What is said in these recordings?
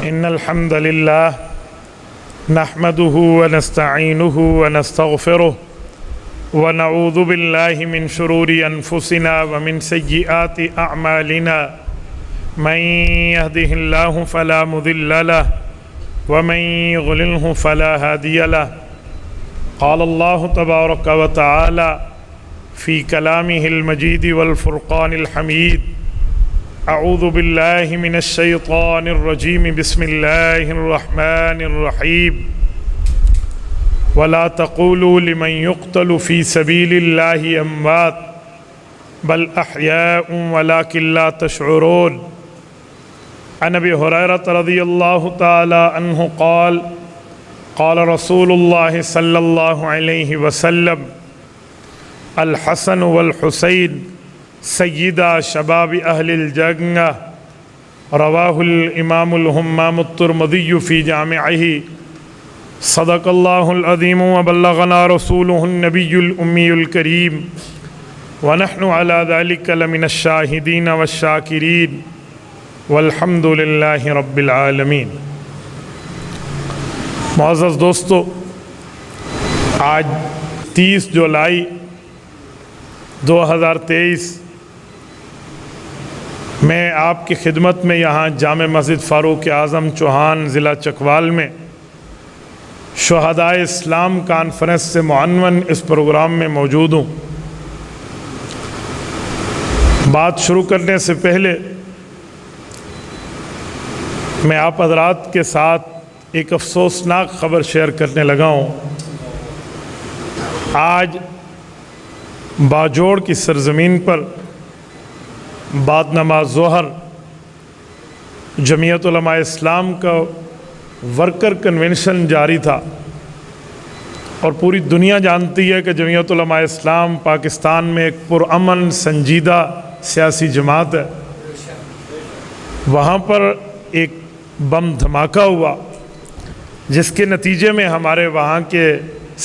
إن الحمد لله نحمده ونستعينه ونستغفره ونعوذ بالله من شرور أنفسنا ومن سيئات أعمالنا من يهده الله فلا مضل له ومن يضلله فلا هادي له. قال الله تبارك وتعالى في كلامه المجيد والفرقان الحميد: أعوذ بالله من الشيطان الرجيم بسم الله الرحمن الرحيم ولا تقولوا لمن يقتل في سبيل الله أموات بل أحياء ولكن لا تشعرون. عن أبي هريرة رضي الله تعالى عنه قال قال رسول الله صلى الله عليه وسلم: الحسن والحسين سيدا شباب أهل الجنة. رواه الإمام الهمام الترمذي في جامعه. صدق الله العظيم وبلغنا رسوله النبي الأمي الكريم ونحن على ذلك لمن الشاهدين والشاكرين والحمد لله رب العالمین. معزز دوستو، آج 30 جولائی 2023 میں آپ کی خدمت میں یہاں جامع مسجد فاروق اعظم چوہان ضلع چکوال میں شہدائے اسلام کانفرنس سے معنون اس پروگرام میں موجود ہوں. بات شروع کرنے سے پہلے میں آپ حضرات کے ساتھ ایک افسوسناک خبر شیئر کرنے لگا ہوں. آج باجوڑ کی سرزمین پر بعد نماز ظہر جمعیت علماء اسلام کا ورکر کنونشن جاری تھا، اور پوری دنیا جانتی ہے کہ جمعیت علماء اسلام پاکستان میں ایک پرامن سنجیدہ سیاسی جماعت ہے. وہاں پر ایک بم دھماکہ ہوا جس کے نتیجے میں ہمارے وہاں کے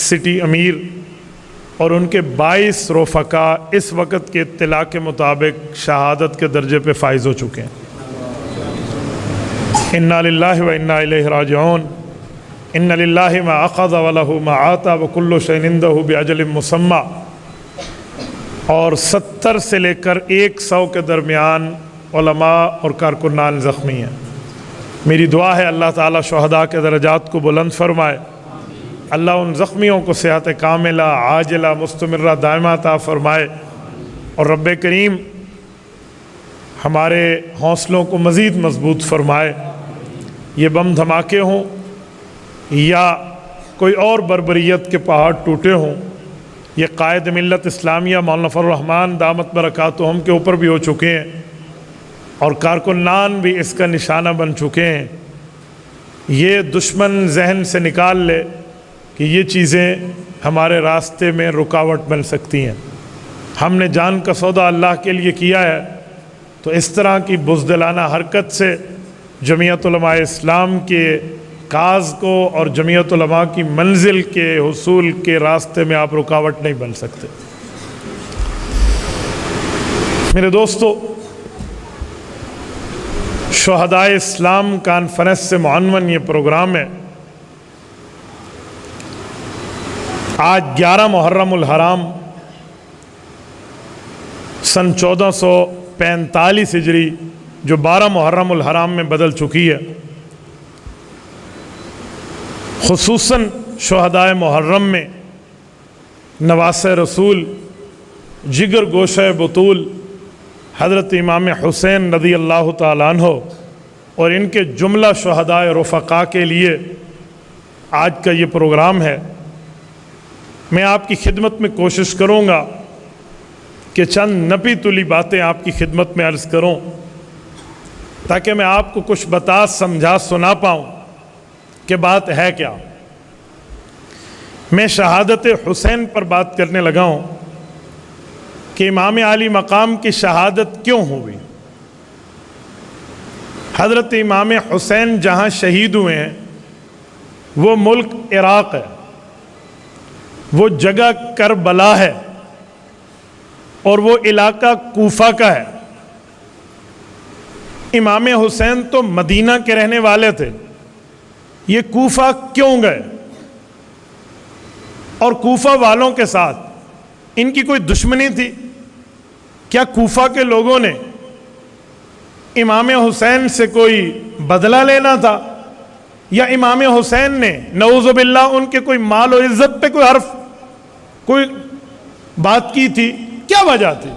سٹی امیر اور ان کے 22 رفقا اس وقت کے اطلاع کے مطابق شہادت کے درجے پہ فائز ہو چکے ہیں. انا للہ و انا الیہ راجعون. ان للہ ما اخذ ولہ ما آتا وکل شیء عندہ باجل مسمی. اور 70 سے لے کر 100 کے درمیان علماء اور کارکنان زخمی ہیں. میری دعا ہے اللہ تعالیٰ شہداء کے درجات کو بلند فرمائے. اللہ ان زخمیوں کو صحت کاملہ عاجلہ مستمرہ دائمہ عطا فرمائے، اور رب کریم ہمارے حوصلوں کو مزید مضبوط فرمائے. یہ بم دھماکے ہوں یا کوئی اور بربریت کے پہاڑ ٹوٹے ہوں، یہ قائد ملت اسلامیہ مولانا فضل الرحمن دامت برکاتہم کے اوپر بھی ہو چکے ہیں، اور کارکنان بھی اس کا نشانہ بن چکے ہیں. یہ دشمن ذہن سے نکال لے کہ یہ چیزیں ہمارے راستے میں رکاوٹ بن سکتی ہیں. ہم نے جان کا سودا اللہ کے لیے کیا ہے، تو اس طرح کی بزدلانہ حرکت سے جمعیت علماء اسلام کے کاز کو اور جمعیت علماء کی منزل کے حصول کے راستے میں آپ رکاوٹ نہیں بن سکتے. میرے دوستو، شہدائے اسلام کانفرنس سے معنون یہ پروگرام ہے. آج 11 محرم الحرام سن 1445 ہجری، جو 12 محرم الحرام میں بدل چکی ہے. خصوصاً شہدائے محرم میں نواس رسول، جگر گوشہ بطول حضرت امام حسین رضی اللہ تعالیٰ عنہ اور ان کے جملہ شہدائے رفقا کے لیے آج کا یہ پروگرام ہے. میں آپ کی خدمت میں کوشش کروں گا کہ چند نپی تلی باتیں آپ کی خدمت میں عرض کروں، تاکہ میں آپ کو کچھ بتا سمجھا سنا پاؤں کہ بات ہے کیا. میں شہادت حسین پر بات کرنے لگا ہوں کہ امام عالی مقام کی شہادت کیوں ہوئی. حضرت امام حسین جہاں شہید ہوئے ہیں وہ ملک عراق ہے، وہ جگہ کربلا ہے، اور وہ علاقہ کوفہ کا ہے. امام حسین تو مدینہ کے رہنے والے تھے، یہ کوفہ کیوں گئے؟ اور کوفہ والوں کے ساتھ ان کی کوئی دشمنی تھی؟ کیا کوفہ کے لوگوں نے امام حسین سے کوئی بدلہ لینا تھا، یا امام حسین نے نعوذ باللہ ان کے کوئی مال و عزت پہ کوئی بات کی تھی؟ کیا وجہ تھی؟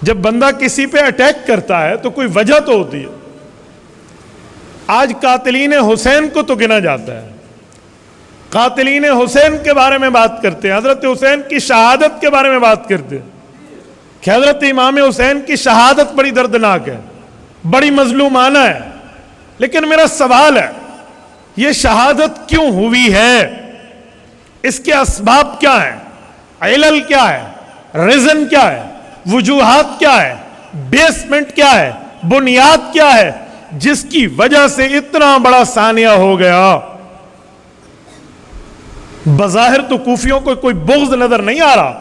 جب بندہ کسی پہ اٹیک کرتا ہے تو کوئی وجہ تو ہوتی ہے۔ آج قاتلین حسین کو تو گنا جاتا ہے، قاتلین حسین کے بارے میں بات کرتے ہیں، حضرت حسین کی شہادت کے بارے میں بات کرتے ہیں کہ حضرت امام حسین کی شہادت بڑی دردناک ہے، بڑی مظلومانہ ہے۔ لیکن میرا سوال ہے، یہ شہادت کیوں ہوئی ہے؟ اس کے اسباب کیا ہیں؟ علل کیا ہے؟ ریزن کیا ہے؟ وجوہات کیا ہے؟ بیسمنٹ کیا ہے؟ بنیاد کیا ہے جس کی وجہ سے اتنا بڑا سانیہ ہو گیا؟ بظاہر تو کوفیوں کو کوئی بغض نظر نہیں آ رہا،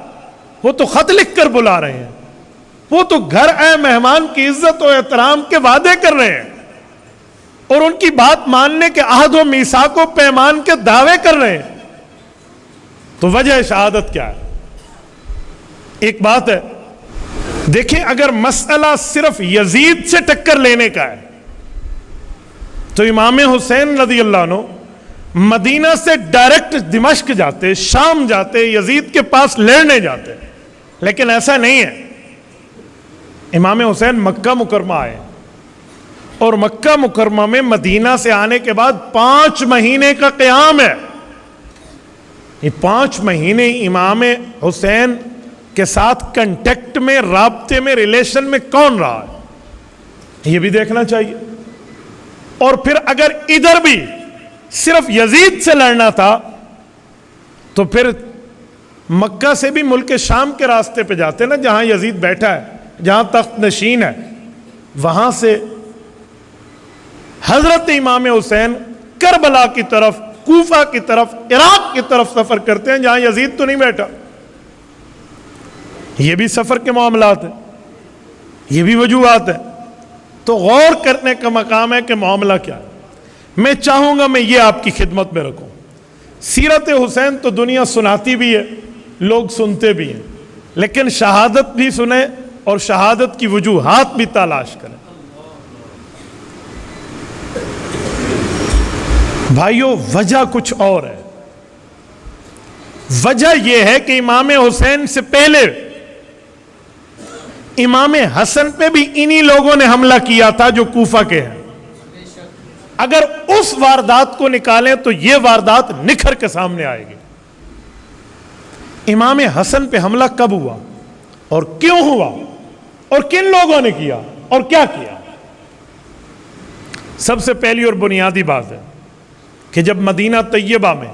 وہ تو خط لکھ کر بلا رہے ہیں، وہ تو گھر اے مہمان کی عزت و احترام کے وعدے کر رہے ہیں، اور ان کی بات ماننے کے عہد و میثاق و پیمان کے دعوے کر رہے ہیں۔ تو وجہ شہادت کیا ہے؟ ایک بات ہے، دیکھیں اگر مسئلہ صرف یزید سے ٹکر لینے کا ہے تو امام حسین رضی اللہ عنہ مدینہ سے ڈائریکٹ دمشق جاتے، شام جاتے، یزید کے پاس لڑنے جاتے، لیکن ایسا نہیں ہے۔ امام حسین مکہ مکرمہ آئے، اور مکہ مکرمہ میں مدینہ سے آنے کے بعد 5 مہینے کا قیام ہے۔ یہ 5 مہینے امام حسین کے ساتھ کنٹیکٹ میں، رابطے میں، ریلیشن میں کون رہا ہے، یہ بھی دیکھنا چاہیے۔ اور پھر اگر ادھر بھی صرف یزید سے لڑنا تھا تو پھر مکہ سے بھی ملک شام کے راستے پہ جاتے نا، جہاں یزید بیٹھا ہے، جہاں تخت نشین ہے، وہاں سے حضرت امام حسین کربلا کی طرف، کوفہ کی طرف، عراق کی طرف سفر کرتے ہیں جہاں یزید تو نہیں بیٹھا۔ یہ بھی سفر کے معاملات ہیں، یہ بھی وجوہات ہیں۔ تو غور کرنے کا مقام ہے کہ معاملہ کیا ہے۔ میں چاہوں گا میں یہ آپ کی خدمت میں رکھوں، سیرت حسین تو دنیا سناتی بھی ہے، لوگ سنتے بھی ہیں، لیکن شہادت بھی سنیں اور شہادت کی وجوہات بھی تلاش کریں۔ بھائیو، وجہ کچھ اور ہے۔ وجہ یہ ہے کہ امام حسین سے پہلے امام حسن پہ بھی انہی لوگوں نے حملہ کیا تھا جو کوفہ کے ہیں۔ اگر اس واردات کو نکالیں تو یہ واردات نکھر کے سامنے آئے گی۔ امام حسن پہ حملہ کب ہوا اور کیوں ہوا اور کن لوگوں نے کیا اور کیا کیا؟ سب سے پہلی اور بنیادی بات ہے کہ جب مدینہ طیبہ میں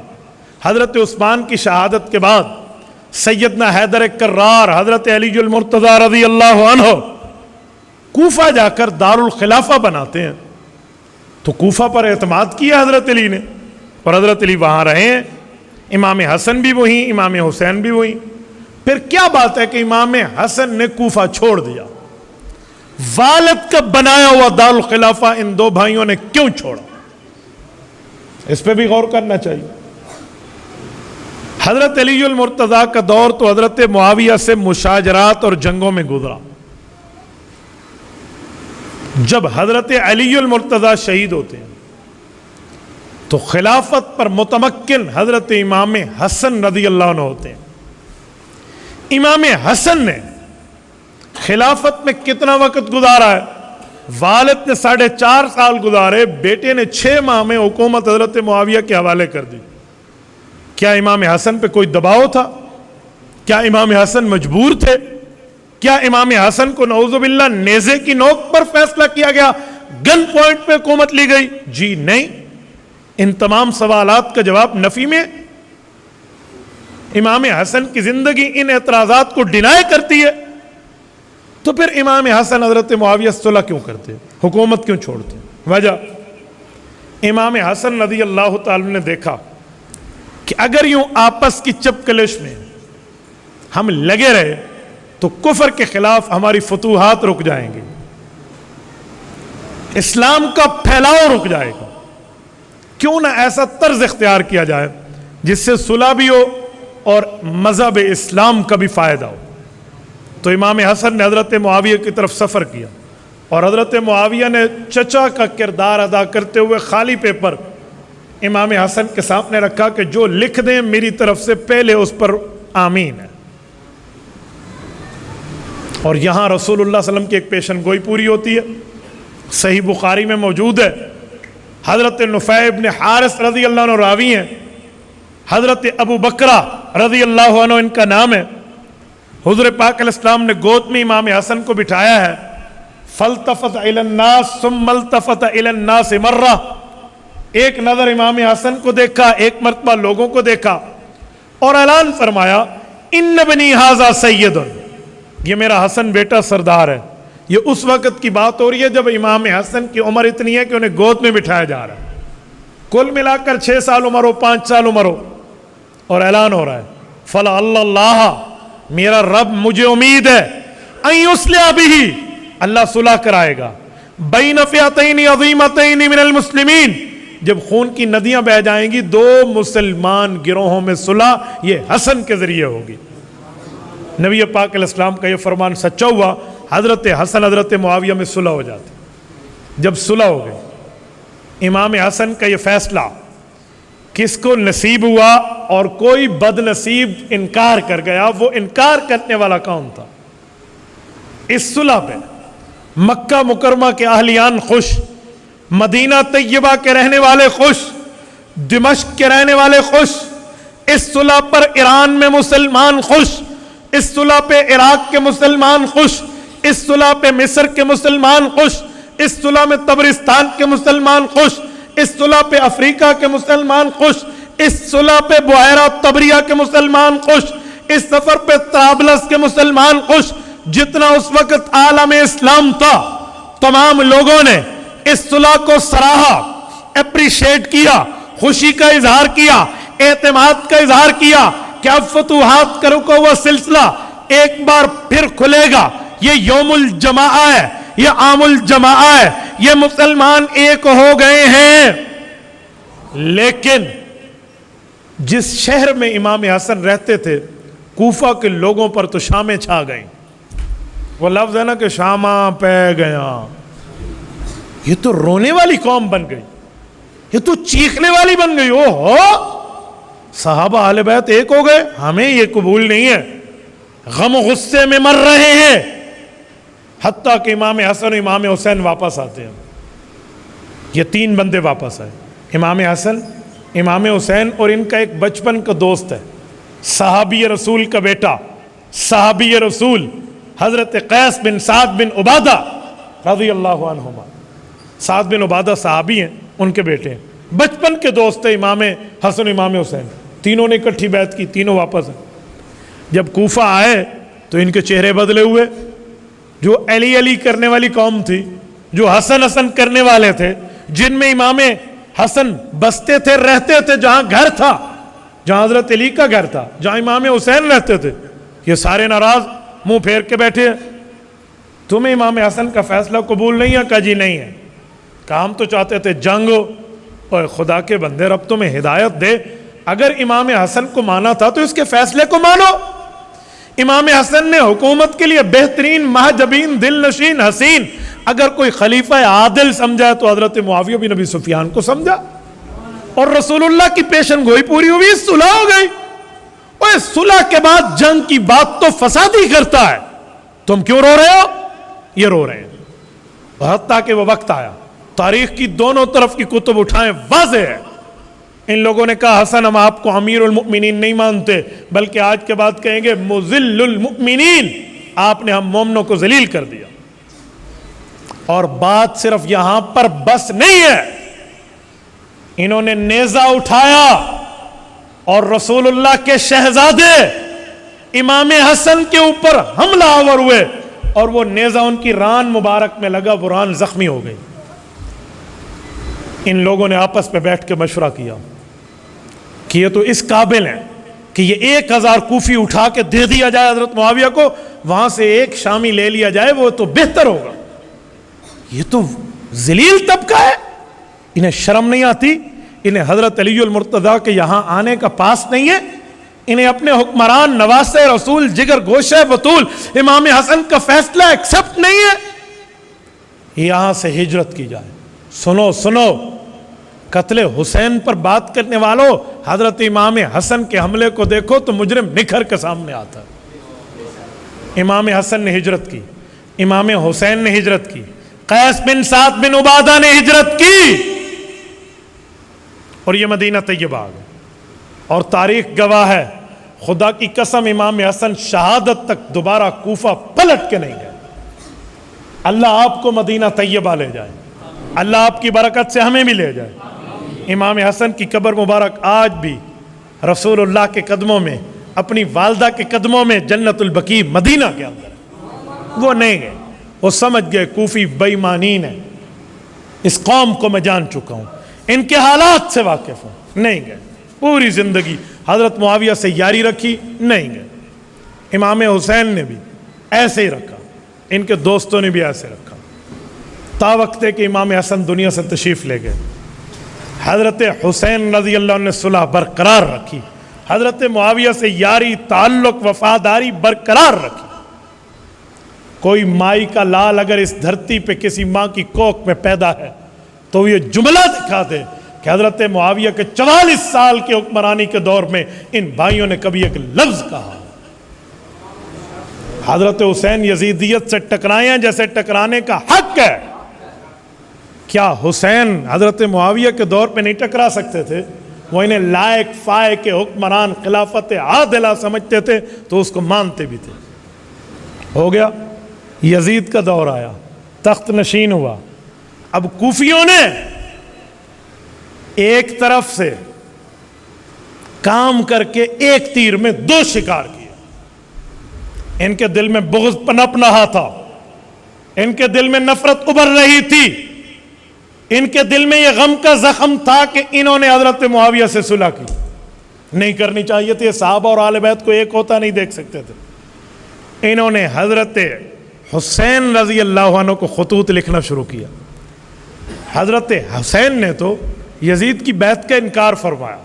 حضرت عثمان کی شہادت کے بعد سیدنا حیدر کرار حضرت علی المرتضی رضی اللہ عنہ کوفہ جا کر دارالخلافہ بناتے ہیں، تو کوفہ پر اعتماد کیا حضرت علی نے، اور حضرت علی وہاں رہے ہیں، امام حسن بھی وہیں، امام حسین بھی وہیں۔ پھر کیا بات ہے کہ امام حسن نے کوفہ چھوڑ دیا؟ والد کا بنایا ہوا دارالخلافہ ان دو بھائیوں نے کیوں چھوڑا؟ اس پہ بھی غور کرنا چاہیے۔ حضرت علی المرتضی کا دور تو حضرت معاویہ سے مشاجرات اور جنگوں میں گزرا۔ جب حضرت علی المرتضی شہید ہوتے ہیں تو خلافت پر متمکن حضرت امام حسن رضی اللہ عنہ ہوتے ہیں۔ امام حسن نے خلافت میں کتنا وقت گزارا ہے؟ والد نے 4.5 سال گزارے، بیٹے نے 6 ماہ میں حکومت حضرت معاویہ کے حوالے کر دی۔ کیا امام حسن پہ کوئی دباؤ تھا؟ کیا امام حسن مجبور تھے؟ کیا امام حسن کو نعوذ باللہ نیزے کی نوک پر فیصلہ کیا گیا، گن پوائنٹ پہ حکومت لی گئی؟ جی نہیں۔ ان تمام سوالات کا جواب نفی میں امام حسن کی زندگی ان اعتراضات کو ڈینائی کرتی ہے۔ تو پھر امام حسن حضرت معاویہ صلح کیوں کرتے، حکومت کیوں چھوڑتے؟ وجہ، امام حسن رضی اللہ تعالی نے دیکھا کہ اگر یوں آپس کی چپکلش میں ہم لگے رہے تو کفر کے خلاف ہماری فتوحات رک جائیں گے۔ اسلام کا پھیلاؤ رک جائے گا۔ کیوں نہ ایسا طرز اختیار کیا جائے جس سے صلح بھی ہو اور مذہب اسلام کا بھی فائدہ ہو۔ تو امام حسن نے حضرت معاویہ کی طرف سفر کیا، اور حضرت معاویہ نے چچا کا کردار ادا کرتے ہوئے خالی پیپر امام حسن کے سامنے رکھا کہ جو لکھ دیں میری طرف سے پہلے اس پر آمین ہے۔ اور یہاں رسول اللہ صلی اللہ علیہ وسلم کی ایک پیشن گوئی پوری ہوتی ہے، صحیح بخاری میں موجود ہے۔ حضرت نفیع ابن حارث رضی اللہ عنہ راوی ہیں، حضرت ابو بکرہ رضی اللہ عنہ ان کا نام ہے۔ حضور پاک علیہ السلام نے گود میں امام حسن کو بٹھایا ہے، فالتفت الی الناس ثم التفت الی الناس مرہ، ایک نظر امام حسن کو دیکھا، ایک مرتبہ لوگوں کو دیکھا، اور اعلان فرمایا ان ابنی ھذا سید، یہ میرا حسن بیٹا سردار ہے۔ یہ اس وقت کی بات ہو رہی ہے جب امام حسن کی عمر اتنی ہے کہ انہیں گود میں بٹھایا جا رہا ہے، کل ملا کر 6 سال عمر ہو، 5 سال عمر ہو، اور اعلان ہو رہا ہے فلا اللہ، میرا رب مجھے امید ہے ان یصلح بہ، اللہ صلح کرائے گا، بین فئتین عظیمتین من المسلمین، جب خون کی ندیاں بہہ جائیں گی 2 مسلمان گروہوں میں صلح یہ حسن کے ذریعے ہوگی۔ نبی پاک علیہ السلام کا یہ فرمان سچا ہوا، حضرت حسن حضرت معاویہ میں صلح ہو جاتی۔ جب صلح ہو گئی، امام حسن کا یہ فیصلہ کس کو نصیب ہوا، اور کوئی بد نصیب انکار کر گیا، وہ انکار کرنے والا کون تھا؟ اس صلح پہ مکہ مکرمہ کے اہلیان خوش، مدینہ طیبہ کے رہنے والے خوش، دمشق کے رہنے والے خوش، اس صلح پر ایران میں مسلمان خوش، اس صلح پہ عراق کے مسلمان خوش، اس صلح پہ مصر کے مسلمان خوش، اس صلح میں تبرستان کے مسلمان خوش، اس صلح پہ افریقہ کے مسلمان خوش، اس صلح پہ بحیرہ طبریہ کے مسلمان خوش، اس سفر پہ طرابلس کے مسلمان خوش۔ جتنا اس وقت عالم اسلام تھا تمام لوگوں نے اس صلح کو سراہا، اپریشیٹ کیا، خوشی کا اظہار کیا، اعتماد کا اظہار کیا کہ اب فتوحات کا رکا ہوا سلسلہ ایک بار پھر کھلے گا۔ یہ یوم الجماعہ ہے، یہ عام الجماعہ ہے، یہ مسلمان ایک ہو گئے ہیں۔ لیکن جس شہر میں امام حسن رہتے تھے، کوفہ کے لوگوں پر تو شامیں چھا گئیں۔ وہ لفظ ہے نا کہ شاماں پہ گیا، یہ تو رونے والی قوم بن گئی، یہ تو چیخنے والی بن گئی۔ او ہو، صحابہ اہل بیت ایک ہو گئے، ہمیں یہ قبول نہیں ہے، غم و غصے میں مر رہے ہیں۔ حتیٰ کہ امام حسن و امام حسین واپس آتے ہیں، یہ 3 بندے واپس آئے، امام حسن، امام حسین، اور ان کا ایک بچپن کا دوست ہے، صحابی رسول کا بیٹا، صحابی رسول حضرت قیس بن سعد بن عبادہ رضی اللہ عنہما۔ سعد بن عبادہ صحابی ہیں، ان کے بیٹے ہیں، بچپن کے دوست ہیں امام حسن امام حسین، تینوں نے اکٹھی بیعت کی، تینوں واپس ہیں۔ جب کوفہ آئے تو ان کے چہرے بدلے ہوئے، جو علی علی کرنے والی قوم تھی، جو حسن حسن کرنے والے تھے، جن میں امام حسن بستے تھے، رہتے تھے، جہاں گھر تھا، جہاں حضرت علی کا گھر تھا، جہاں امام حسین رہتے تھے، یہ سارے ناراض منہ پھیر کے بیٹھے ہیں۔ تمہیں امام حسن کا فیصلہ قبول نہیں ہے؟ کہا جی نہیں ہے۔ کہا ہم تو چاہتے تھے جنگ ہو، اور خدا کے بندے رب تمہیں ہدایت دے، اگر امام حسن کو مانا تھا تو اس کے فیصلے کو مانو۔ امام حسن نے حکومت کے لیے بہترین، مہجبین، دل نشین، حسین اگر کوئی خلیفہ عادل سمجھا تو حضرت معاویہ بن ابی سفیان کو سمجھا، اور رسول اللہ کی پیشن گوئی پوری ہوئی، صلح ہو گئی۔ اور صلح کے بعد جنگ کی بات تو فساد ہی کرتا ہے، تم کیوں رو رہے ہو؟ یہ رو رہے ہیں۔ حتیٰ کہ وہ وقت آیا، تاریخ کی دونوں طرف کی کتب اٹھائیں، واضح ہے، ان لوگوں نے کہا حسن ہم آپ کو امیر المؤمنین نہیں مانتے، بلکہ آج کے بعد کہیں گے مذل المؤمنین، آپ نے ہم مومنوں کو ذلیل کر دیا۔ اور بات صرف یہاں پر بس نہیں ہے، انہوں نے نیزہ اٹھایا اور رسول اللہ کے شہزادے امام حسن کے اوپر حملہ آور ہوئے، اور وہ نیزہ ان کی ران مبارک میں لگا، وہ ران زخمی ہو گئی۔ ان لوگوں نے آپس میں بیٹھ کے مشورہ کیا کہ یہ تو اس قابل ہیں کہ یہ 1000 کوفی اٹھا کے دے دیا جائے حضرت معاویہ کو، وہاں سے 1 شامی لے لیا جائے، وہ تو بہتر ہوگا۔ یہ تو ذلیل طبقہ ہے, انہیں شرم نہیں آتی, انہیں حضرت علی المرتضیٰ کے یہاں آنے کا پاس نہیں ہے, انہیں اپنے حکمران نواسہ رسول جگر گوشہ بطول امام حسن کا فیصلہ ایکسپٹ نہیں ہے, یہاں سے ہجرت کی جائے. سنو سنو, قتل حسین پر بات کرنے والوں, حضرت امام حسن کے حملے کو دیکھو تو مجرم نکھر کے سامنے آتا ہے. امام حسن نے ہجرت کی, امام حسین نے ہجرت کی, قیس بن سعد بن عبادہ نے ہجرت کی, اور یہ مدینہ طیبہ آ گئے. اور تاریخ گواہ ہے, خدا کی قسم امام حسن شہادت تک دوبارہ کوفہ پلٹ کے نہیں گئے. اللہ آپ کو مدینہ طیبہ لے جائے, اللہ آپ کی برکت سے ہمیں بھی لے جائے. امام حسن کی قبر مبارک آج بھی رسول اللہ کے قدموں میں, اپنی والدہ کے قدموں میں جنت البقیع مدینہ کے اندر ہے. وہ نہیں گئے, وہ سمجھ گئے کوفی بے ایمانین ہیں, اس قوم کو میں جان چکا ہوں, ان کے حالات سے واقف ہوں. نہیں گئے, پوری زندگی حضرت معاویہ سے یاری رکھی, نہیں گئے. امام حسین نے بھی ایسے ہی رکھا, ان کے دوستوں نے بھی ایسے رکھا, تا وقت کہ امام حسن دنیا سے تشریف لے گئے. حضرت حسین رضی اللہ عنہ نے صلح برقرار رکھی, حضرت معاویہ سے یاری, تعلق, وفاداری برقرار رکھی. کوئی مائی کا لال اگر اس دھرتی پہ کسی ماں کی کوکھ میں پیدا ہے تو یہ جملہ دکھا دے کہ حضرت معاویہ کے 44 سال کی حکمرانی کے دور میں ان بھائیوں نے کبھی ایک لفظ کہا. حضرت حسین یزیدیت سے ٹکرائے ہیں جیسے ٹکرانے کا حق ہے. کیا حسین حضرت معاویہ کے دور پہ نہیں ٹکرا سکتے تھے؟ وہ انہیں لائق فائق حکمران خلافت عادلہ سمجھتے تھے تو اس کو مانتے بھی تھے. ہو گیا, یزید کا دور آیا, تخت نشین ہوا. اب کوفیوں نے ایک طرف سے کام کر کے ایک تیر میں 2 شکار کیا. ان کے دل میں بغض پنپ رہا تھا, ان کے دل میں نفرت ابھر رہی تھی, ان کے دل میں یہ غم کا زخم تھا کہ انہوں نے حضرت معاویہ سے صلح کی. نہیں کرنی چاہیے تھی, صحابہ اور آل بیت کو ایک ہوتا نہیں دیکھ سکتے تھے. انہوں نے حضرت حسین رضی اللہ عنہ کو خطوط لکھنا شروع کیا. حضرت حسین نے تو یزید کی بیعت کا انکار فرمایا,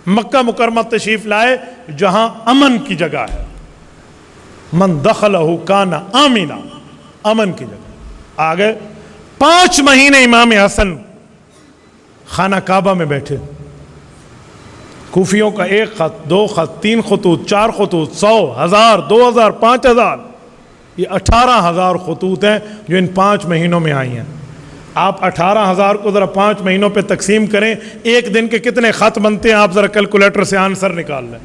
مکہ مکرمہ تشریف لائے جہاں امن کی جگہ ہے, من دخلہ کان آمنا, امن کی جگہ. آگے 5 مہینے امام حسن خانہ کعبہ میں بیٹھے. کوفیوں کا 1 خط, 2 خط, 3 خطوط, 4 خطوط, 100, 1000, 2000, 5000, یہ 18,000 خطوط ہیں جو ان 5 مہینوں میں آئی ہیں. آپ 18,000 کو ذرا 5 مہینوں پہ تقسیم کریں, ایک دن کے کتنے خط بنتے ہیں آپ ذرا کیلکولیٹر سے آنسر نکال لیں.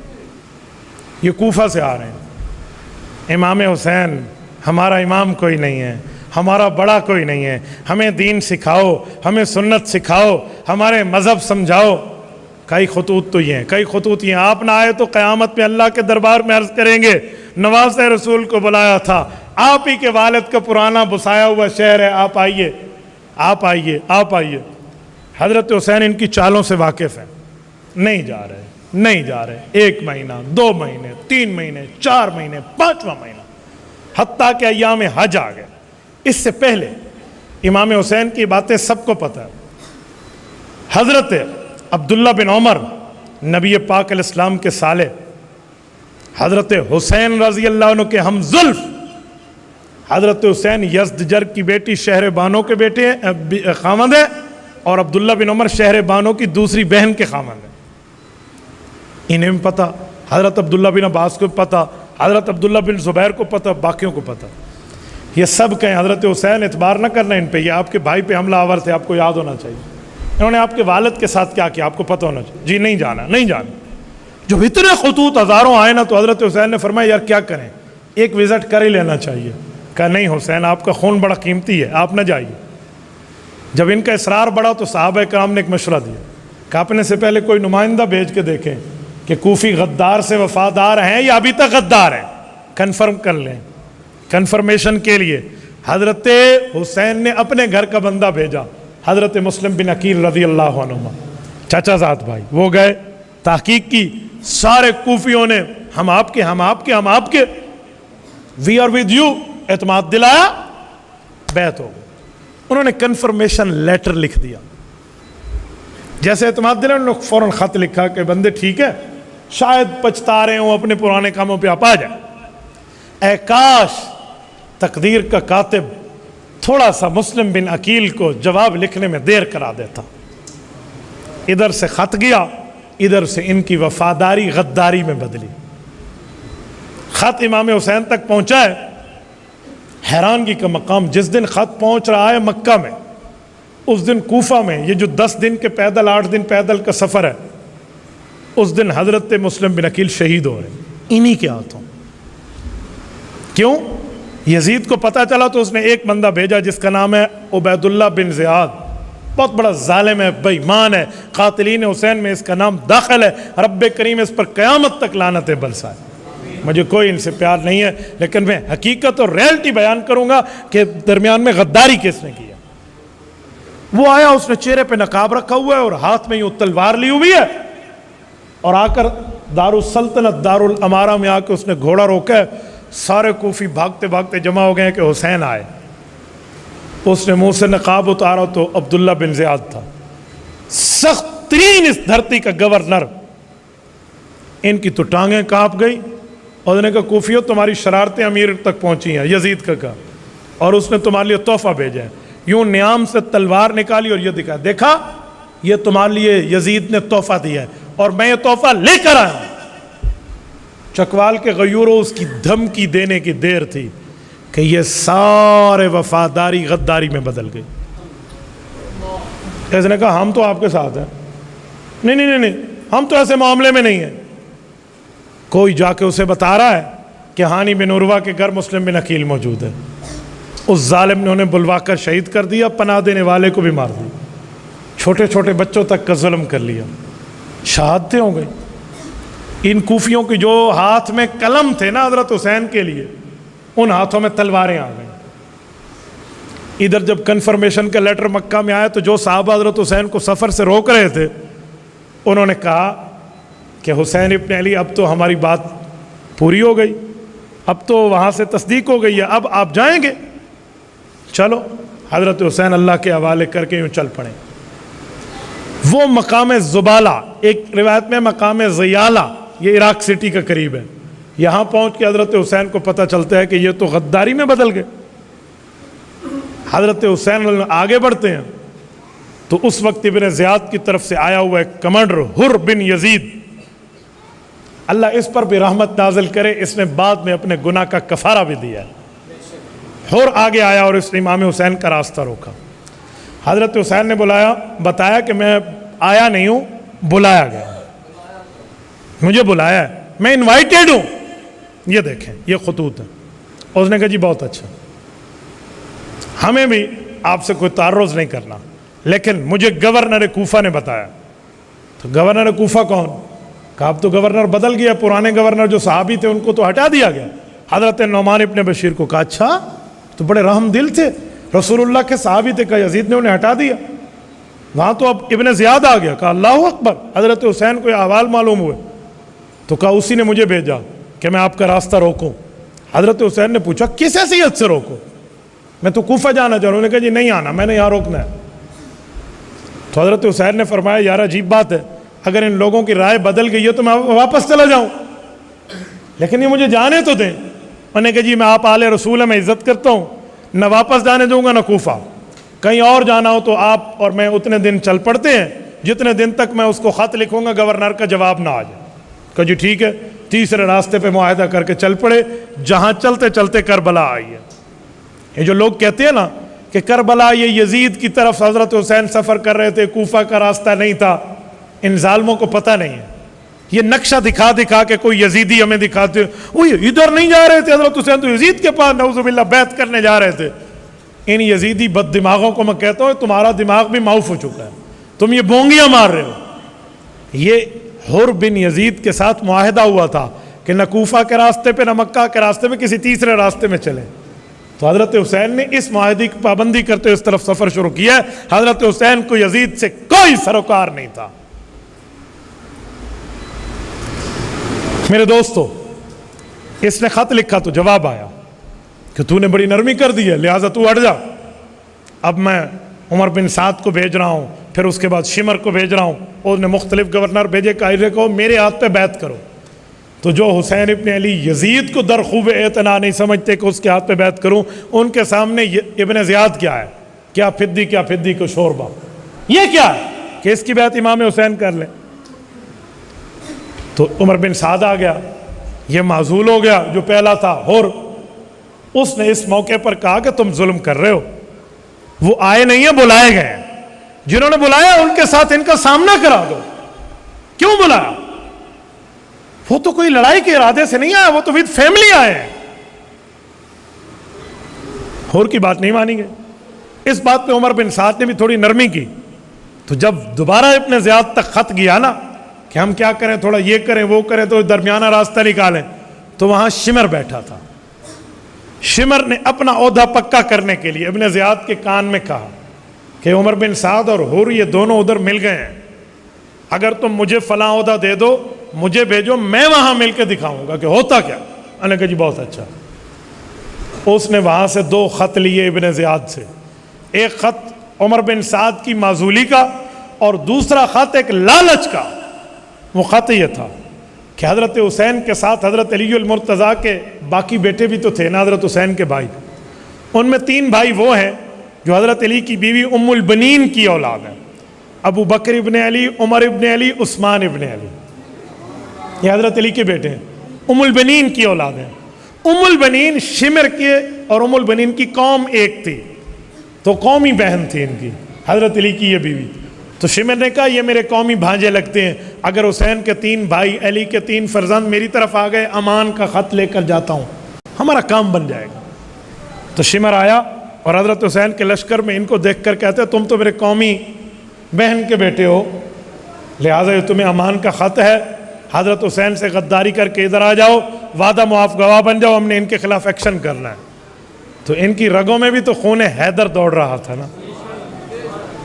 یہ کوفہ سے آ رہے ہیں. امام حسین, ہمارا امام کوئی نہیں ہے, ہمارا بڑا کوئی نہیں ہے, ہمیں دین سکھاؤ, ہمیں سنت سکھاؤ, ہمارے مذہب سمجھاؤ. کئی خطوط تو یہ ہیں, کئی خطوط یہ ہیں. آپ نہ آئے تو قیامت میں اللہ کے دربار میں عرض کریں گے نواسہ رسول کو بلایا تھا, آپ ہی کے والد کا پرانا بسایا ہوا شہر ہے, آپ آئیے, آپ آئیے, آپ آئیے. حضرت حسین ان کی چالوں سے واقف ہیں. نہیں جا رہے, نہیں جا رہے. 1 مہینہ, 2 مہینے, 3 مہینے, 4 مہینے, 5واں مہینہ, حتیٰ کہ ایام حج آ گئے. اس سے پہلے امام حسین کی باتیں سب کو پتہ ہے. حضرت عبداللہ بن عمر نبی پاک علیہ السلام کے سالے, حضرت حسین رضی اللہ عنہ کے ہم زلف. حضرت حسین یزدجر کی بیٹی شہر بانو کے بیٹے خامند ہیں, اور عبداللہ بن عمر شہر بانو کی دوسری بہن کے خامند ہیں. انہیں بھی پتہ, حضرت عبداللہ بن عباس کو پتہ, حضرت عبداللہ بن زبیر کو پتہ, باقیوں کو پتہ. یہ سب کہیں حضرت حسین اعتبار نہ کرنا ان پہ, یہ آپ کے بھائی پہ حملہ آور تھے, آپ کو یاد ہونا چاہیے. انہوں نے آپ کے والد کے ساتھ کیا کیا آپ کو پتہ ہونا چاہیے. جی نہیں جانا, نہیں جانا. جب اتنے خطوط ہزاروں آئے نا تو حضرت حسین نے فرمایا یار کیا کریں, ایک وزٹ کر ہی لینا چاہیے. کہا نہیں حسین, آپ کا خون بڑا قیمتی ہے, آپ نہ جائیے. جب ان کا اصرار بڑھا تو صحابہ کرام نے ایک مشورہ دیا, کہ اپنے سے پہلے کوئی نمائندہ بھیج کے دیکھیں کہ کوفی غدار سے وفادار ہیں یا ابھی تک غدار ہیں, کنفرم کر لیں. کنفرمیشن کے لیے حضرت حسین نے اپنے گھر کا بندہ بھیجا, حضرت مسلم بن عقیل رضی اللہ عنہ, چچا زاد بھائی. وہ گئے, تحقیق کی, سارے کوفیوں نے ہم آپ کے, ہم آپ کے, ہم آپ کے, وی آر ود یو, اعتماد دلایا, بیعت ہو گئی. انہوں نے کنفرمیشن لیٹر لکھ دیا. جیسے اعتماد دلانے انہوں نے فوراً خط لکھا کہ بندے ٹھیک ہے, شاید پچھتا رہے ہوں, اپنے پرانے کاموں پہ آپ آ جائیں. اے کاش تقدیر کا کاتب تھوڑا سا مسلم بن عقیل کو جواب لکھنے میں دیر کرا دیتا. ادھر سے خط گیا, ادھر سے ان کی وفاداری غداری میں بدلی. خط امام حسین تک پہنچا ہے. حیرانگی کا مقام, جس دن خط پہنچ رہا ہے مکہ میں, اس دن کوفہ میں, یہ جو 10 دن کے پیدل 8 دن پیدل کا سفر ہے, اس دن حضرت مسلم بن عقیل شہید ہو رہے ہیں انہی کے ہاتھوں. کیوں؟ یزید کو پتہ چلا تو اس نے ایک بندہ بھیجا جس کا نام ہے عبید اللہ بن زیاد. بہت بڑا ظالم ہے, بے ایمان ہے, قاتلین حسین میں اس کا نام داخل ہے. رب کریم اس پر قیامت تک لعنت برسائے. مجھے کوئی ان سے پیار نہیں ہے, لیکن میں حقیقت اور ریئلٹی بیان کروں گا کہ درمیان میں غداری کس نے کیا. وہ آیا, اس نے چہرے پہ نقاب رکھا ہوا ہے اور ہاتھ میں یوں تلوار لی ہوئی ہے, اور آ کر دارالسلطنت دارالامارہ میں آ کے اس نے گھوڑا روکا ہے. سارے کوفی بھاگتے بھاگتے جمع ہو گئے کہ حسین آئے. اس نے منہ سے نقاب اتارا تو عبداللہ بن زیاد تھا, سخت ترین اس دھرتی کا گورنر. ان کی تو ٹانگیں کانپ گئی, اور انہوں نے کہا کوفیوں تمہاری شرارتیں امیر تک پہنچی ہیں, یزید کا کہا, اور اس نے تمہارے لیے تحفہ بھیجا ہے. یوں نیام سے تلوار نکالی اور یہ دکھا, دیکھا یہ تمہارے لیے یزید نے تحفہ دیا ہے, اور میں یہ تحفہ لے کر آیا ہوں. چکوال کے غیوروں اس کی دھمکی دینے کی دیر تھی کہ یہ سارے وفاداری غداری میں بدل گئی. اس نے کہا ہم تو آپ کے ساتھ ہیں. نہیں نہیں نہیں, ہم تو ایسے معاملے میں نہیں ہیں. کوئی جا کے اسے بتا رہا ہے کہ ہانی بن عروہ کے گھر مسلم بن عقیل موجود ہے. اس ظالم نے انہیں بلوا کر شہید کر دیا, پناہ دینے والے کو بھی مار دیا, چھوٹے چھوٹے بچوں تک کا ظلم کر لیا. شہادتیں ہو گئی. ان کوفیوں کی جو ہاتھ میں قلم تھے نا حضرت حسین کے لیے, ان ہاتھوں میں تلواریں آ گئیں. ادھر جب کنفرمیشن کا لیٹر مکہ میں آیا تو جو صحابہ حضرت حسین کو سفر سے روک رہے تھے, انہوں نے کہا کہ حسین ابن علی اب تو ہماری بات پوری ہو گئی, اب تو وہاں سے تصدیق ہو گئی ہے, اب آپ جائیں گے. چلو حضرت حسین اللہ کے حوالے کر کے یوں چل پڑے. وہ مقام زبالہ, ایک روایت میں مقام زیالہ, یہ عراق سٹی کا قریب ہے, یہاں پہنچ کے حضرت حسین کو پتہ چلتا ہے کہ یہ تو غداری میں بدل گئے. حضرت حسین آگے بڑھتے ہیں تو اس وقت ابن زیاد کی طرف سے آیا ہوا ایک کمانڈر حر بن یزید, اللہ اس پر بھی رحمت نازل کرے, اس نے بعد میں اپنے گناہ کا کفارہ بھی دیا. حر آگے آیا اور اس نے امام حسین کا راستہ روکا. حضرت حسین نے بتایا کہ میں آیا نہیں ہوں, بلایا گیا, مجھے بلایا ہے, میں انوائٹیڈ ہوں. یہ دیکھیں یہ خطوط ہے. اس نے کہا جی بہت اچھا, ہمیں بھی آپ سے کوئی تعرض نہیں کرنا, لیکن مجھے گورنر کوفہ نے بتایا. تو گورنر کوفہ کون؟ کہا اب تو گورنر بدل گیا, پرانے گورنر جو صحابی تھے ان کو تو ہٹا دیا گیا. حضرت نعمان ابن بشیر کو کہا اچھا تو بڑے رحم دل تھے, رسول اللہ کے صحابی تھے, کہا یزید نے انہیں ہٹا دیا. وہاں تو اب ابن زیاد آ گیا. کہا اللہ اکبر. حضرت حسین کو یہ احوال معلوم ہوئے تو کہا اسی نے مجھے بھیجا کہ میں آپ کا راستہ روکوں. حضرت حسین نے پوچھا کس حیثیت سے روکو؟ میں تو کوفہ جانا چاہ رہا ہوں. انہوں نے کہا جی نہیں آنا, میں نے یہاں روکنا ہے. تو حضرت حسین نے فرمایا یار عجیب بات ہے, اگر ان لوگوں کی رائے بدل گئی ہے تو میں واپس چلا جاؤں, لیکن یہ مجھے جانے تو دیں. انہوں نے کہا جی میں آپ آل رسول ہیں, میں عزت کرتا ہوں, نہ واپس جانے دوں گا نہ کوفہ. کہیں اور جانا ہو تو آپ اور میں اتنے دن چل پڑتے ہیں جتنے دن تک میں اس کو خط لکھوں گا گورنر کا جواب نہ آ جائے. کہا جی ٹھیک ہے. تیسرے راستے پہ معاہدہ کر کے چل پڑے, جہاں چلتے چلتے کربلا آئی ہے. یہ جو لوگ کہتے ہیں نا کہ کربلا یہ یزید کی طرف حضرت حسین سفر کر رہے تھے, کوفہ کا راستہ نہیں تھا, ان ظالموں کو پتہ نہیں ہے. یہ نقشہ دکھا دکھا کے کوئی یزیدی ہمیں دکھاتے وہ ادھر نہیں جا رہے تھے, حضرت حسین تو یزید کے پاس نعوذ باللہ بیعت کرنے جا رہے تھے. ان یزیدی بد دماغوں کو میں کہتا ہوں تمہارا دماغ بھی معاف ہو چکا ہے, تم یہ بونگیاں مار رہے ہو. یہ حر بن یزید کے ساتھ معاہدہ ہوا تھا کہ نہ کوفہ کے راستے پہ نہ مکہ کے راستے پہ, کسی تیسرے راستے میں چلیں. تو حضرت حسین نے اس معاہدے کی پابندی کرتے اس طرف سفر شروع کیا. حضرت حسین کو یزید سے کوئی سروکار نہیں تھا. میرے دوستو, اس نے خط لکھا تو جواب آیا کہ تو نے بڑی نرمی کر دی ہے, لہٰذا تو ہٹ جا, اب میں عمر بن سعد کو بھیج رہا ہوں، پھر اس کے بعد شمر کو بھیج رہا ہوں، اور نے مختلف گورنر بھیجے، قائد کو میرے ہاتھ پہ بیعت کرو۔ تو جو حسین ابن علی یزید کو در خوب اعتنا نہیں سمجھتے کہ اس کے ہاتھ پہ بیعت کروں، ان کے سامنے ابن زیاد کیا ہے، کیا فدی کو شوربہ، یہ کیا ہے کہ اس کی بیعت امام حسین کر لیں۔ تو عمر بن سعد آ گیا، یہ معزول ہو گیا جو پہلا تھا، اور اس نے اس موقع پر کہا کہ تم ظلم کر رہے ہو، وہ آئے نہیں ہیں، بلائے گئے ہیں، جنہوں نے بلایا ان کے ساتھ ان کا سامنا کرا دو۔ کیوں بلایا؟ وہ تو کوئی لڑائی کے ارادے سے نہیں آیا، وہ تو ود فیملی آئے ہیں، اور کی بات نہیں مانی گئی۔ اس بات پہ عمر بن سعد نے بھی تھوڑی نرمی کی۔ تو جب دوبارہ ابن زیاد تک خط گیا نا کہ ہم کیا کریں، تھوڑا یہ کریں وہ کریں، تو درمیانہ راستہ نکالیں، تو وہاں شمر بیٹھا تھا۔ شمر نے اپنا عہدہ پکا کرنے کے لیے ابن زیاد کے کان میں کہا کہ عمر بن سعد اور حر یہ دونوں ادھر مل گئے ہیں، اگر تم مجھے فلاں عہدہ دے دو، مجھے بھیجو، میں وہاں مل کے دکھاؤں گا کہ ہوتا کیا۔ میں نے کہا جی بہت اچھا۔ اس نے وہاں سے 2 خط لیے ابن زیاد سے، ایک خط عمر بن سعد کی معزولی کا، اور دوسرا خط ایک لالچ کا۔ وہ خط یہ تھا کہ حضرت حسین کے ساتھ حضرت علی المرتضیٰ کے باقی بیٹے بھی تو تھے نا، حضرت حسین کے بھائی، ان میں 3 بھائی وہ ہیں جو حضرت علی کی بیوی ام البنین کی اولاد ہیں، ابو بکر ابن علی، عمر ابن علی، عثمان ابن علی، یہ حضرت علی کے بیٹے ہیں، ام البنین کی اولاد ہیں۔ ام البنین شمر کے اور ام البنین کی قوم ایک تھی، تو قومی بہن تھی ان کی، حضرت علی کی یہ بیوی۔ تو شمر نے کہا یہ میرے قومی بھانجے لگتے ہیں، اگر حسین کے 3 بھائی، علی کے 3 فرزند میری طرف آ گئے، امان کا خط لے کر جاتا ہوں، ہمارا کام بن جائے گا۔ تو شمر آیا اور حضرت حسین کے لشکر میں ان کو دیکھ کر کہتے تم تو میرے قومی بہن کے بیٹے ہو، لہٰذا یہ تمہیں امان کا خط ہے، حضرت حسین سے غداری کر کے ادھر آ جاؤ، وعدہ معاف گواہ بن جاؤ، ہم نے ان کے خلاف ایکشن کرنا ہے۔ تو ان کی رگوں میں بھی تو خون حیدر دوڑ رہا تھا نا۔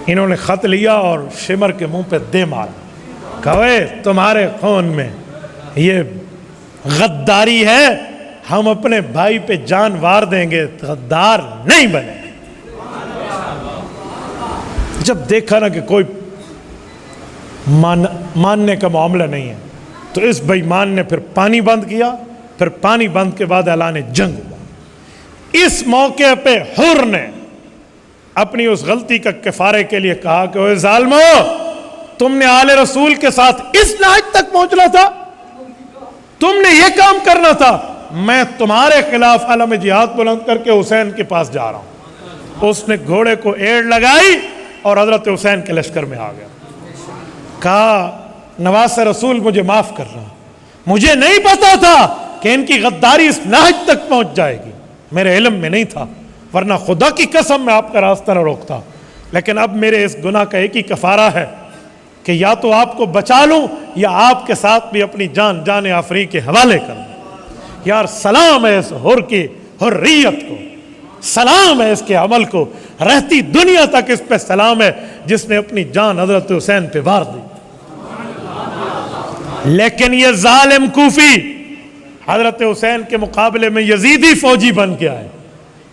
انہوں نے خط لیا اور شمر کے منہ پہ دے مار، کہے تمہارے خون میں یہ غداری ہے، ہم اپنے بھائی پہ جان وار دیں گے، غدار نہیں بنے۔ جب دیکھا نا کہ کوئی ماننے کا معاملہ نہیں ہے، تو اس بے ایمان نے پھر پانی بند کیا، پھر پانی بند کے بعد اعلان جنگ ہوا۔ اس موقع پہ حر نے اپنی اس غلطی کا کفارے کے لیے کہا کہ اوے ظالمو، تم نے آل رسول کے ساتھ اس نہج تک پہنچنا تھا، تم نے یہ کام کرنا تھا، میں تمہارے خلاف علم جہاد بلند کر کے حسین کے پاس جا رہا ہوں۔ اس نے گھوڑے کو ایڑ لگائی اور حضرت حسین کے لشکر میں آ گیا، کہا نواز رسول مجھے معاف کر رہا، مجھے نہیں پتا تھا کہ ان کی غداری اس نہج تک پہنچ جائے گی، میرے علم میں نہیں تھا، ورنہ خدا کی قسم میں آپ کا راستہ نہ روکتا۔ لیکن اب میرے اس گناہ کا ایک ہی کفارہ ہے کہ یا تو آپ کو بچا لوں یا آپ کے ساتھ بھی اپنی جان آفری کے حوالے کر دوں۔ یار سلام ہے اس حر کی حریت کو، سلام ہے اس کے عمل کو، رہتی دنیا تک اس پہ سلام ہے جس نے اپنی جان حضرت حسین پہ وار دی۔ لیکن یہ ظالم کوفی حضرت حسین کے مقابلے میں یزیدی فوجی بن کے آئے،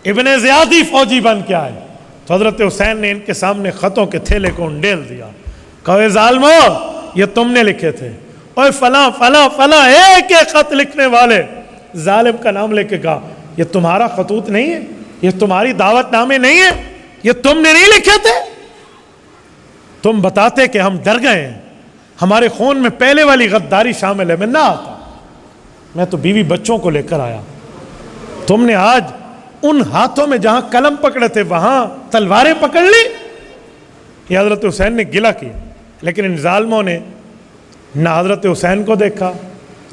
ابن زیادی فوجی بن کے آئے، تو حضرت حسین نے ان کے سامنے خطوں کے تھیلے کو انڈیل دیا، کہا ظالمو یہ تم نے لکھے تھے، اوے فلاں فلاں فلاں، ایک ایک خط لکھنے والے ظالم کا نام لے کے کہا یہ تمہارا خطوط نہیں ہے، یہ تمہاری دعوت نامے نہیں ہے، یہ تم نے نہیں لکھے تھے؟ تم بتاتے کہ ہم ڈر گئے ہیں، ہمارے خون میں پہلے والی غداری شامل ہے، میں نہ آتا، میں تو بیوی بچوں کو لے کر آیا، تم نے آج ان ہاتھوں میں جہاں قلم پکڑے تھے وہاں تلواریں پکڑ لی۔ یہ حضرت حسین نے گلہ کیا، لیکن ان ظالموں نے نہ حضرت حسین کو دیکھا،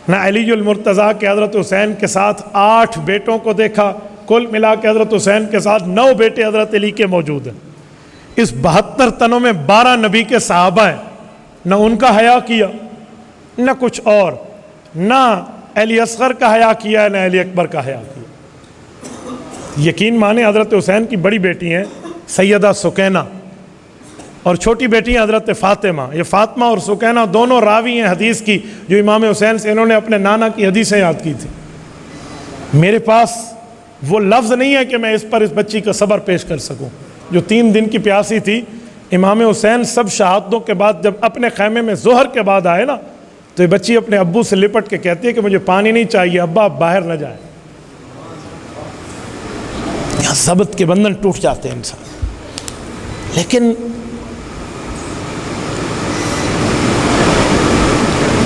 نہ علی المرتضیٰ کے حضرت حسین کے ساتھ 8 بیٹوں کو دیکھا، کل ملا کے حضرت حسین کے ساتھ 9 بیٹے حضرت علی کے موجود ہیں۔ اس 72 تنوں میں 12 نبی کے صحابہ ہیں، نہ ان کا حیا کیا، نہ کچھ اور، نہ علی اصغر کا حیا کیا، نہ علی اکبر کا حیا کیا۔ یقین مانے حضرت حسین کی بڑی بیٹی ہیں سیدہ سکینہ، اور چھوٹی بیٹی ہیں حضرت فاطمہ۔ یہ فاطمہ اور سکینہ دونوں راوی ہیں حدیث کی، جو امام حسین سے انہوں نے اپنے نانا کی حدیثیں یاد کی تھی۔ میرے پاس وہ لفظ نہیں ہے کہ میں اس پر اس بچی کا صبر پیش کر سکوں، جو 3 دن کی پیاسی تھی، امام حسین سب شہادتوں کے بعد جب اپنے خیمے میں ظہر کے بعد آئے نا، تو یہ بچی اپنے ابو سے لپٹ کے کہتی ہے کہ مجھے پانی نہیں چاہیے ابا، آپ باہر نہ جائیں۔ یہاں ضبط کے بندھن ٹوٹ جاتے ہیں انسان۔ لیکن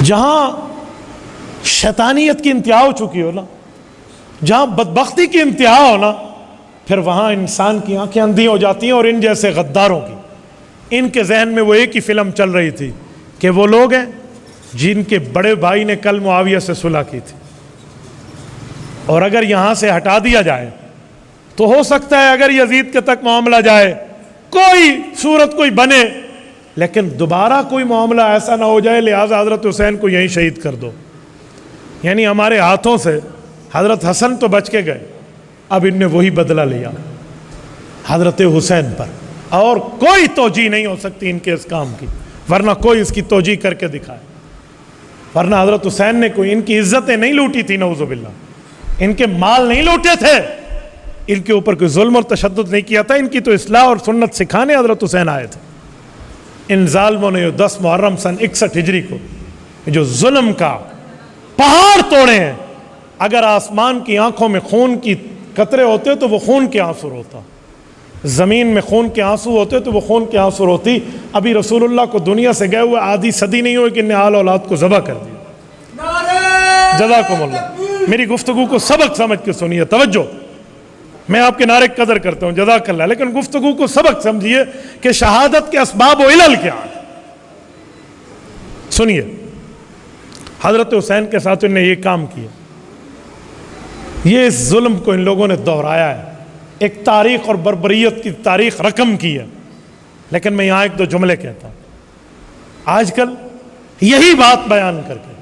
جہاں شیطانیت کی انتہا ہو چکی ہو نا، جہاں بدبختی کی انتہا ہو نا، پھر وہاں انسان کی آنکھیں اندھی ہو جاتی ہیں۔ اور ان جیسے غداروں کی، ان کے ذہن میں وہ ایک ہی فلم چل رہی تھی کہ وہ لوگ ہیں جن کے بڑے بھائی نے کل معاویہ سے صلح کی تھی، اور اگر یہاں سے ہٹا دیا جائے تو ہو سکتا ہے اگر یزید کے تک معاملہ جائے، کوئی صورت کوئی بنے، لیکن دوبارہ کوئی معاملہ ایسا نہ ہو جائے، لہٰذا حضرت حسین کو یہیں شہید کر دو۔ یعنی ہمارے ہاتھوں سے حضرت حسن تو بچ کے گئے، اب ان نے وہی بدلہ لیا حضرت حسین پر، اور کوئی توجیہ نہیں ہو سکتی ان کے اس کام کی، ورنہ کوئی اس کی توجیہ کر کے دکھائے۔ ورنہ حضرت حسین نے کوئی ان کی عزتیں نہیں لوٹی تھی، نعوذ باللہ، ان کے مال نہیں لوٹے تھے، ان کے اوپر کوئی ظلم اور تشدد نہیں کیا تھا، ان کی تو اصلاح اور سنت سکھانے حضرت حسین آئے تھے۔ ان ظالموں نے 10 محرم سن 61 ہجری کو جو ظلم کا پہاڑ توڑے ہیں، اگر آسمان کی آنکھوں میں خون کی قطرے ہوتے تو وہ خون کے آنسو ہوتا، زمین میں خون کے آنسو ہوتے تو وہ خون کے آنسو ہوتی۔ ابھی رسول اللہ کو دنیا سے گئے ہوئے آدھی صدی نہیں ہوئی کہ انہیں آل اولاد کو ذبح کر دیا۔ جزاکم اللہ۔ میری گفتگو کو سبق سمجھ کے سنیے، توجہ، میں آپ کے نعرے کی قدر کرتا ہوں، جزاک اللہ، لیکن گفتگو کو سبق سمجھیے کہ شہادت کے اسباب و علل کیا ہیں۔ سنیے، حضرت حسین کے ساتھ انہوں نے یہ کام کیا، یہ اس ظلم کو ان لوگوں نے دہرایا ہے، ایک تاریخ اور بربریت کی تاریخ رقم کی ہے۔ لیکن میں یہاں 1-2 جملے کہتا ہوں۔ آج کل یہی بات بیان کر کے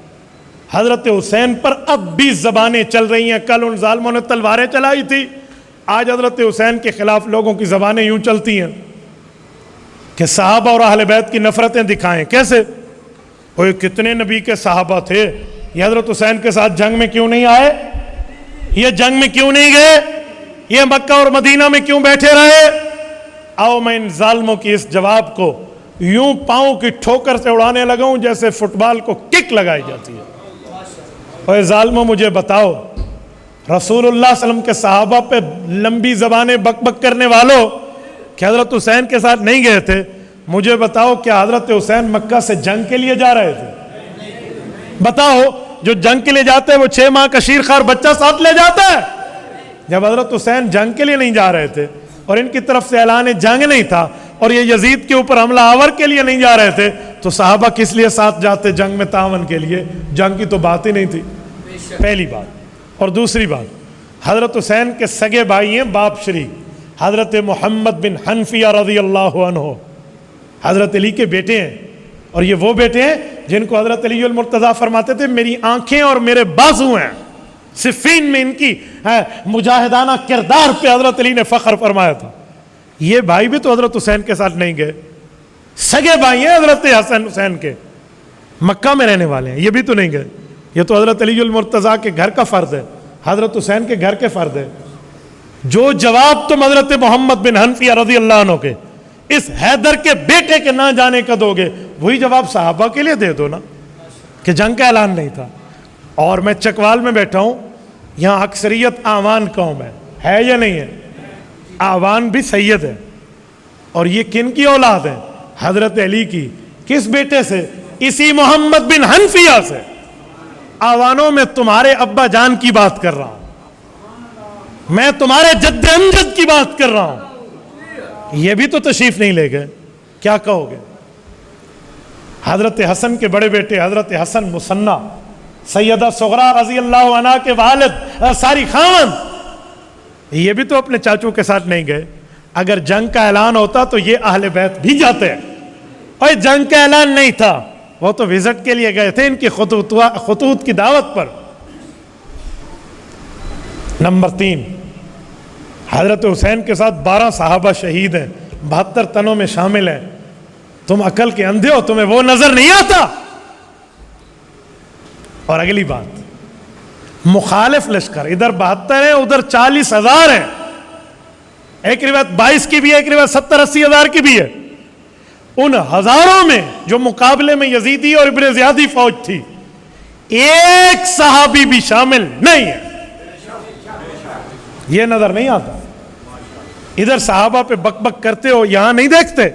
حضرت حسین پر اب بھی زبانیں چل رہی ہیں۔ کل ان ظالموں نے تلواریں چلائی تھی، آج حضرت حسین کے خلاف لوگوں کی زبانیں یوں چلتی ہیں کہ صحابہ اور اہل بیت کی نفرتیں دکھائیں۔ کیسے؟ وہ کتنے نبی کے صحابہ تھے، یہ حضرت حسین کے ساتھ جنگ میں کیوں نہیں آئے، یہ جنگ میں کیوں نہیں گئے، یہ مکہ اور مدینہ میں کیوں بیٹھے رہے؟ آؤ میں ان ظالموں کی اس جواب کو یوں پاؤں کی ٹھوکر سے اڑانے لگا ہوں جیسے فٹ بال کو کک لگائی جاتی ہے۔ اور ظالموں مجھے بتاؤ، رسول اللہ صلی اللہ علیہ وسلم کے صحابہ پہ لمبی زبانیں بک بک کرنے والوں کہ حضرت حسین کے ساتھ نہیں گئے تھے، مجھے بتاؤ کیا حضرت حسین مکہ سے جنگ کے لیے جا رہے تھے؟ بتاؤ، جو جنگ کے لیے جاتے ہیں وہ 6 ماہ کا شیرخوار بچہ ساتھ لے جاتا ہے؟ جب حضرت حسین جنگ کے لیے نہیں جا رہے تھے اور ان کی طرف سے اعلان جنگ نہیں تھا اور یہ یزید کے اوپر حملہ آور کے لیے نہیں جا رہے تھے، تو صحابہ کس لیے ساتھ جاتے جنگ میں تعاون کے لیے؟ جنگ کی تو بات ہی نہیں تھی، پہلی بات۔ اور دوسری بات، حضرت حسین کے سگے بھائی ہیں باپ شریک حضرت محمد بن حنفیہ رضی اللہ عنہ، حضرت علی کے بیٹے ہیں، اور یہ وہ بیٹے ہیں جن کو حضرت علی المرتضیٰ فرماتے تھے میری آنکھیں اور میرے بازو ہیں۔ صفین میں ان کی مجاہدانہ کردار پہ حضرت علی نے فخر فرمایا تھا۔ یہ بھائی بھی تو حضرت حسین کے ساتھ نہیں گئے، سگے بھائی ہیں حضرت حسین کے، مکہ میں رہنے والے ہیں، یہ بھی تو نہیں گئے۔ یہ تو حضرت علی المرتضیٰ کے گھر کا فرض ہے، حضرت حسین کے گھر کے فرض ہے۔ جو جواب تم حضرت محمد بن حنفیہ رضی اللہ عنہ کے اس حیدر کے بیٹے کے نہ جانے کا دو گے، وہی جواب صحابہ کے لیے دے دو نا کہ جنگ کا اعلان نہیں تھا۔ اور میں چکوال میں بیٹھا ہوں، یہاں اکثریت آوان قوم ہے یا نہیں ہے؟ آوان بھی سید ہے، اور یہ کن کی اولاد ہے؟ حضرت علی کی۔ کس بیٹے سے؟ اسی محمد بن حنفیہ سے۔ آوانوں میں تمہارے ابا جان کی بات کر رہا ہوں، میں تمہارے جد امجد کی بات کر رہا ہوں۔ یہ بھی تو تشریف نہیں لے گئے، کیا کہو گے؟ حضرت حسن کے بڑے بیٹے حضرت حسن مثنیٰ سیدہ صغرا رضی اللہ عنہ کے والد ساری خاوند، یہ بھی تو اپنے چاچوں کے ساتھ نہیں گئے۔ اگر جنگ کا اعلان ہوتا تو یہ اہل بیت بھی جاتے ہیں، اور جنگ کا اعلان نہیں تھا، وہ تو وزٹ کے لیے گئے تھے ان کی خطوط کی دعوت پر۔ نمبر 3، حضرت حسین کے ساتھ 12 صحابہ شہید ہیں، 72 تنوں میں شامل ہیں۔ تم عقل کے اندھے ہو، تمہیں وہ نظر نہیں آتا؟ اور اگلی بات، مخالف لشکر ادھر 72 ہیں ادھر 40,000 ہیں، ایک روایت 22 کی بھی ہے, ایک روایت 70-80 ہزار کی بھی ہے. ان ہزاروں میں جو مقابلے میں یزیدی اور ابن زیادی فوج تھی, ایک صحابی بھی شامل نہیں ہے. یہ نظر نہیں آتا. ادھر صحابہ پہ بک بک کرتے ہو, یہاں نہیں دیکھتے.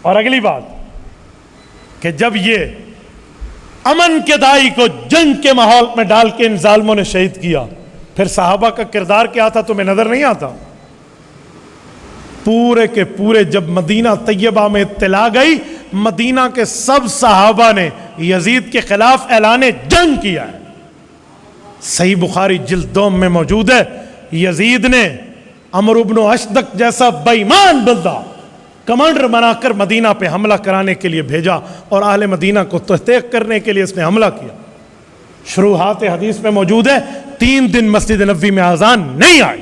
اور اگلی بات کہ جب یہ امن کے دائی کو جنگ کے ماحول میں ڈال کے ان ظالموں نے شہید کیا, پھر صحابہ کا کردار کیا تھا تمہیں نظر نہیں آتا؟ پورے کے پورے جب مدینہ طیبہ میں اطلاع گئی, مدینہ کے سب صحابہ نے یزید کے خلاف اعلان جنگ کیا ہے. صحیح بخاری جلد 2 میں موجود ہے, یزید نے عمرو بن اشدق جیسا بے ایمان بندہ کمانڈر بنا کر مدینہ پہ حملہ کرانے کے لیے بھیجا, اور اہل مدینہ کو تحقیق کرنے کے لیے اس نے حملہ کیا. شروحات حدیث میں موجود ہے, 3 دن مسجد نبوی میں اذان نہیں آئی.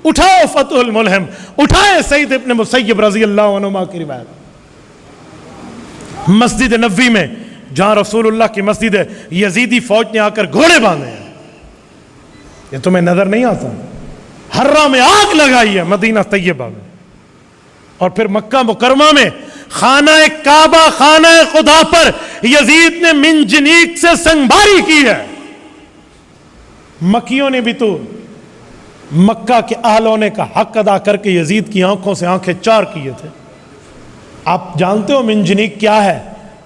اٹھاؤ فتح الملہم, اٹھائے سعید ابن مسیب رضی اللہ عنہ کی روایت. مسجد نبوی میں جہاں رسول اللہ کی مسجد ہے, یزیدی فوج نے آ کر گھوڑے باندھے ہیں. یہ تمہیں نظر نہیں آتا؟ حرہ میں آگ لگائی ہے مدینہ طیبہ میں. اور پھر مکہ مکرمہ میں خانہ کعبہ, خانہ خدا پر یزید نے منجنیق سے سنگباری کی ہے. مکیوں نے بھی تو مکہ کے اہل ہونے کا حق ادا کر کے یزید کی آنکھوں سے آنکھیں چار کیے تھے. آپ جانتے ہو منجنیق کیا ہے؟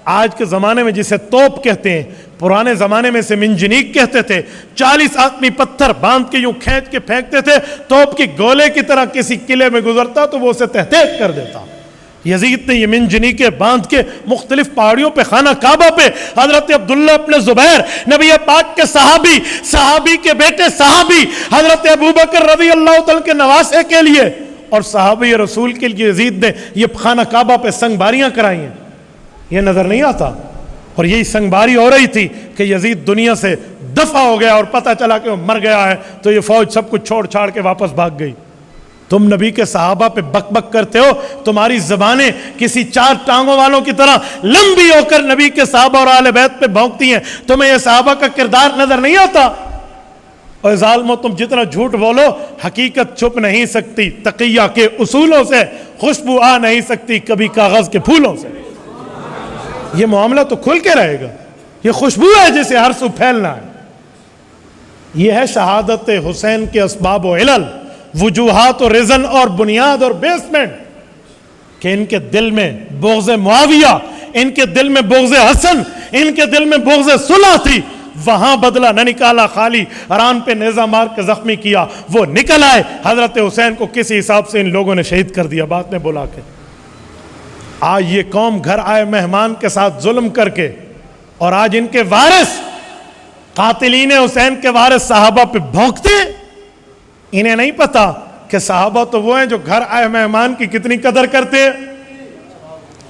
آج کے زمانے میں جسے توپ کہتے ہیں, پرانے زمانے میں سے منجنیق کہتے تھے. 40 آدمی پتھر باندھ کے یوں کھینچ کے پھینکتے تھے, توپ کی گولے کی طرح کسی قلعے میں گزرتا تو وہ اسے تحقیق کر دیتا. یزید نے یہ منجنیقیں باندھ کے مختلف پہاڑیوں پہ, خانہ کعبہ پہ, حضرت عبداللہ ابن زبیر نبی پاک کے صحابی کے بیٹے صحابی حضرت ابوبکر رضی اللہ تعالیٰ کے نواسے کے لیے اور صحابی رسول کے لیے یزید نے یہ خانہ کعبہ پہ سنگباریاں کرائی ہیں. یہ نظر نہیں آتا؟ اور یہی سنگباری ہو رہی تھی کہ یزید دنیا سے دفع ہو گیا اور پتہ چلا کہ وہ مر گیا ہے, تو یہ فوج سب کچھ چھوڑ چھاڑ کے واپس بھاگ گئی. تم نبی کے صحابہ پہ بک بک کرتے ہو, تمہاری زبانیں کسی 4 ٹانگوں والوں کی طرح لمبی ہو کر نبی کے صحابہ اور اہل بیت پہ بھونکتی ہیں. تمہیں یہ صحابہ کا کردار نظر نہیں آتا؟ اور ظالموں, تم جتنا جھوٹ بولو حقیقت چھپ نہیں سکتی. تقیہ کے اصولوں سے خوشبو آ نہیں سکتی, کبھی کاغذ کے پھولوں سے. یہ معاملہ تو کھل کے رہے گا. یہ خوشبو ہے جسے ہر سو پھیلنا ہے. یہ ہے شہادت حسین کے اسباب و علل, وجوہات و رزن اور بنیاد اور بیسمنٹ, کہ ان کے دل میں بغض معاویہ, ان کے دل میں بغض حسن, ان کے دل میں بغض صلح تھی. وہاں بدلہ نہ نکالا, خالی ران پہ نیزہ مار کے زخمی کیا. وہ نکل آئے, حضرت حسین کو کسی حساب سے ان لوگوں نے شہید کر دیا بعد میں بلا کے. آج یہ قوم گھر آئے مہمان کے ساتھ ظلم کر کے, اور آج ان کے وارث قاتلین حسین کے وارث صحابہ پہ بھونکتے. انہیں نہیں پتا کہ صحابہ تو وہ ہیں جو گھر آئے مہمان کی کتنی قدر کرتے ہیں.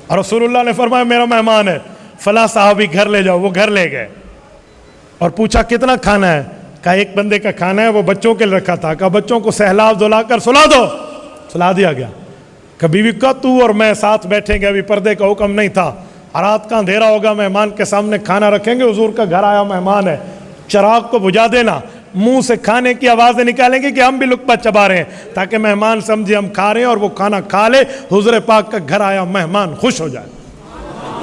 اور رسول اللہ نے فرمایا میرا مہمان ہے, فلاں صحابی گھر لے جاؤ. وہ گھر لے گئے اور پوچھا کتنا کھانا ہے؟ کہا 1 بندے کا کھانا ہے, وہ بچوں کے رکھا تھا. کہا بچوں کو سہلا دلا کر سلا دو. سلا دیا گیا. کبھی بھی کہا تو اور میں ساتھ بیٹھیں گے, ابھی پردے کا حکم نہیں تھا. رات کا اندھیرا ہوگا, مہمان کے سامنے کھانا رکھیں گے, حضور کا گھر آیا مہمان ہے, چراغ کو بجھا دینا, منہ سے کھانے کی آوازیں نکالیں گے کہ ہم بھی لقمہ چبا رہے ہیں, تاکہ مہمان سمجھے ہم کھا رہے ہیں اور وہ کھانا کھا لے. حضور پاک کا گھر آیا مہمان خوش ہو جائے.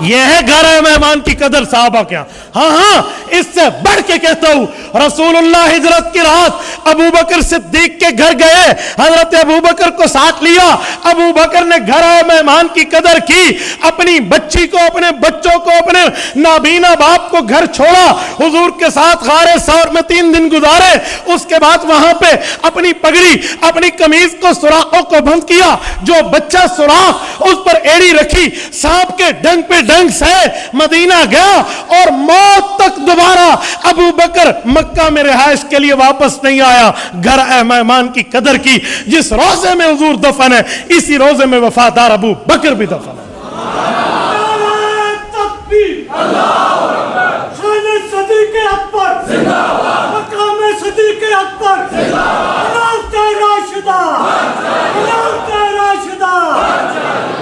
یہ ہے گھر آئے مہمان کی قدر صحابہ کیا. ہاں اس سے بڑھ کے کہتا ہوں, رسول اللہ ہجرت کی رات ابو بکر صدیق کے گھر گئے, حضرت ابو بکر کو ساتھ لیا. ابو بکر نے گھر آئے مہمان کی قدر کی, اپنی بچی کو, اپنے بچوں کو, اپنے نابینا باپ کو گھر چھوڑا, حضور کے ساتھ غار ثور میں 3 دن گزارے. اس کے بعد وہاں پہ اپنی پگڑی, اپنی قمیض کو سوراخوں کو بند کیا, جو بچہ سوراخ اس پر ایڑی رکھی, سانپ کے ڈنگ پہ ڈنگ سے مدینہ گیا, اور موت تک دوبارہ ابو بکر مکہ میں رہائش کے لیے واپس نہیں آیا. گھر اے مہمان کی قدر کی. جس روزے میں حضور دفن ہے, اسی روزے میں وفادار ابو بکر بھی دفن ہے.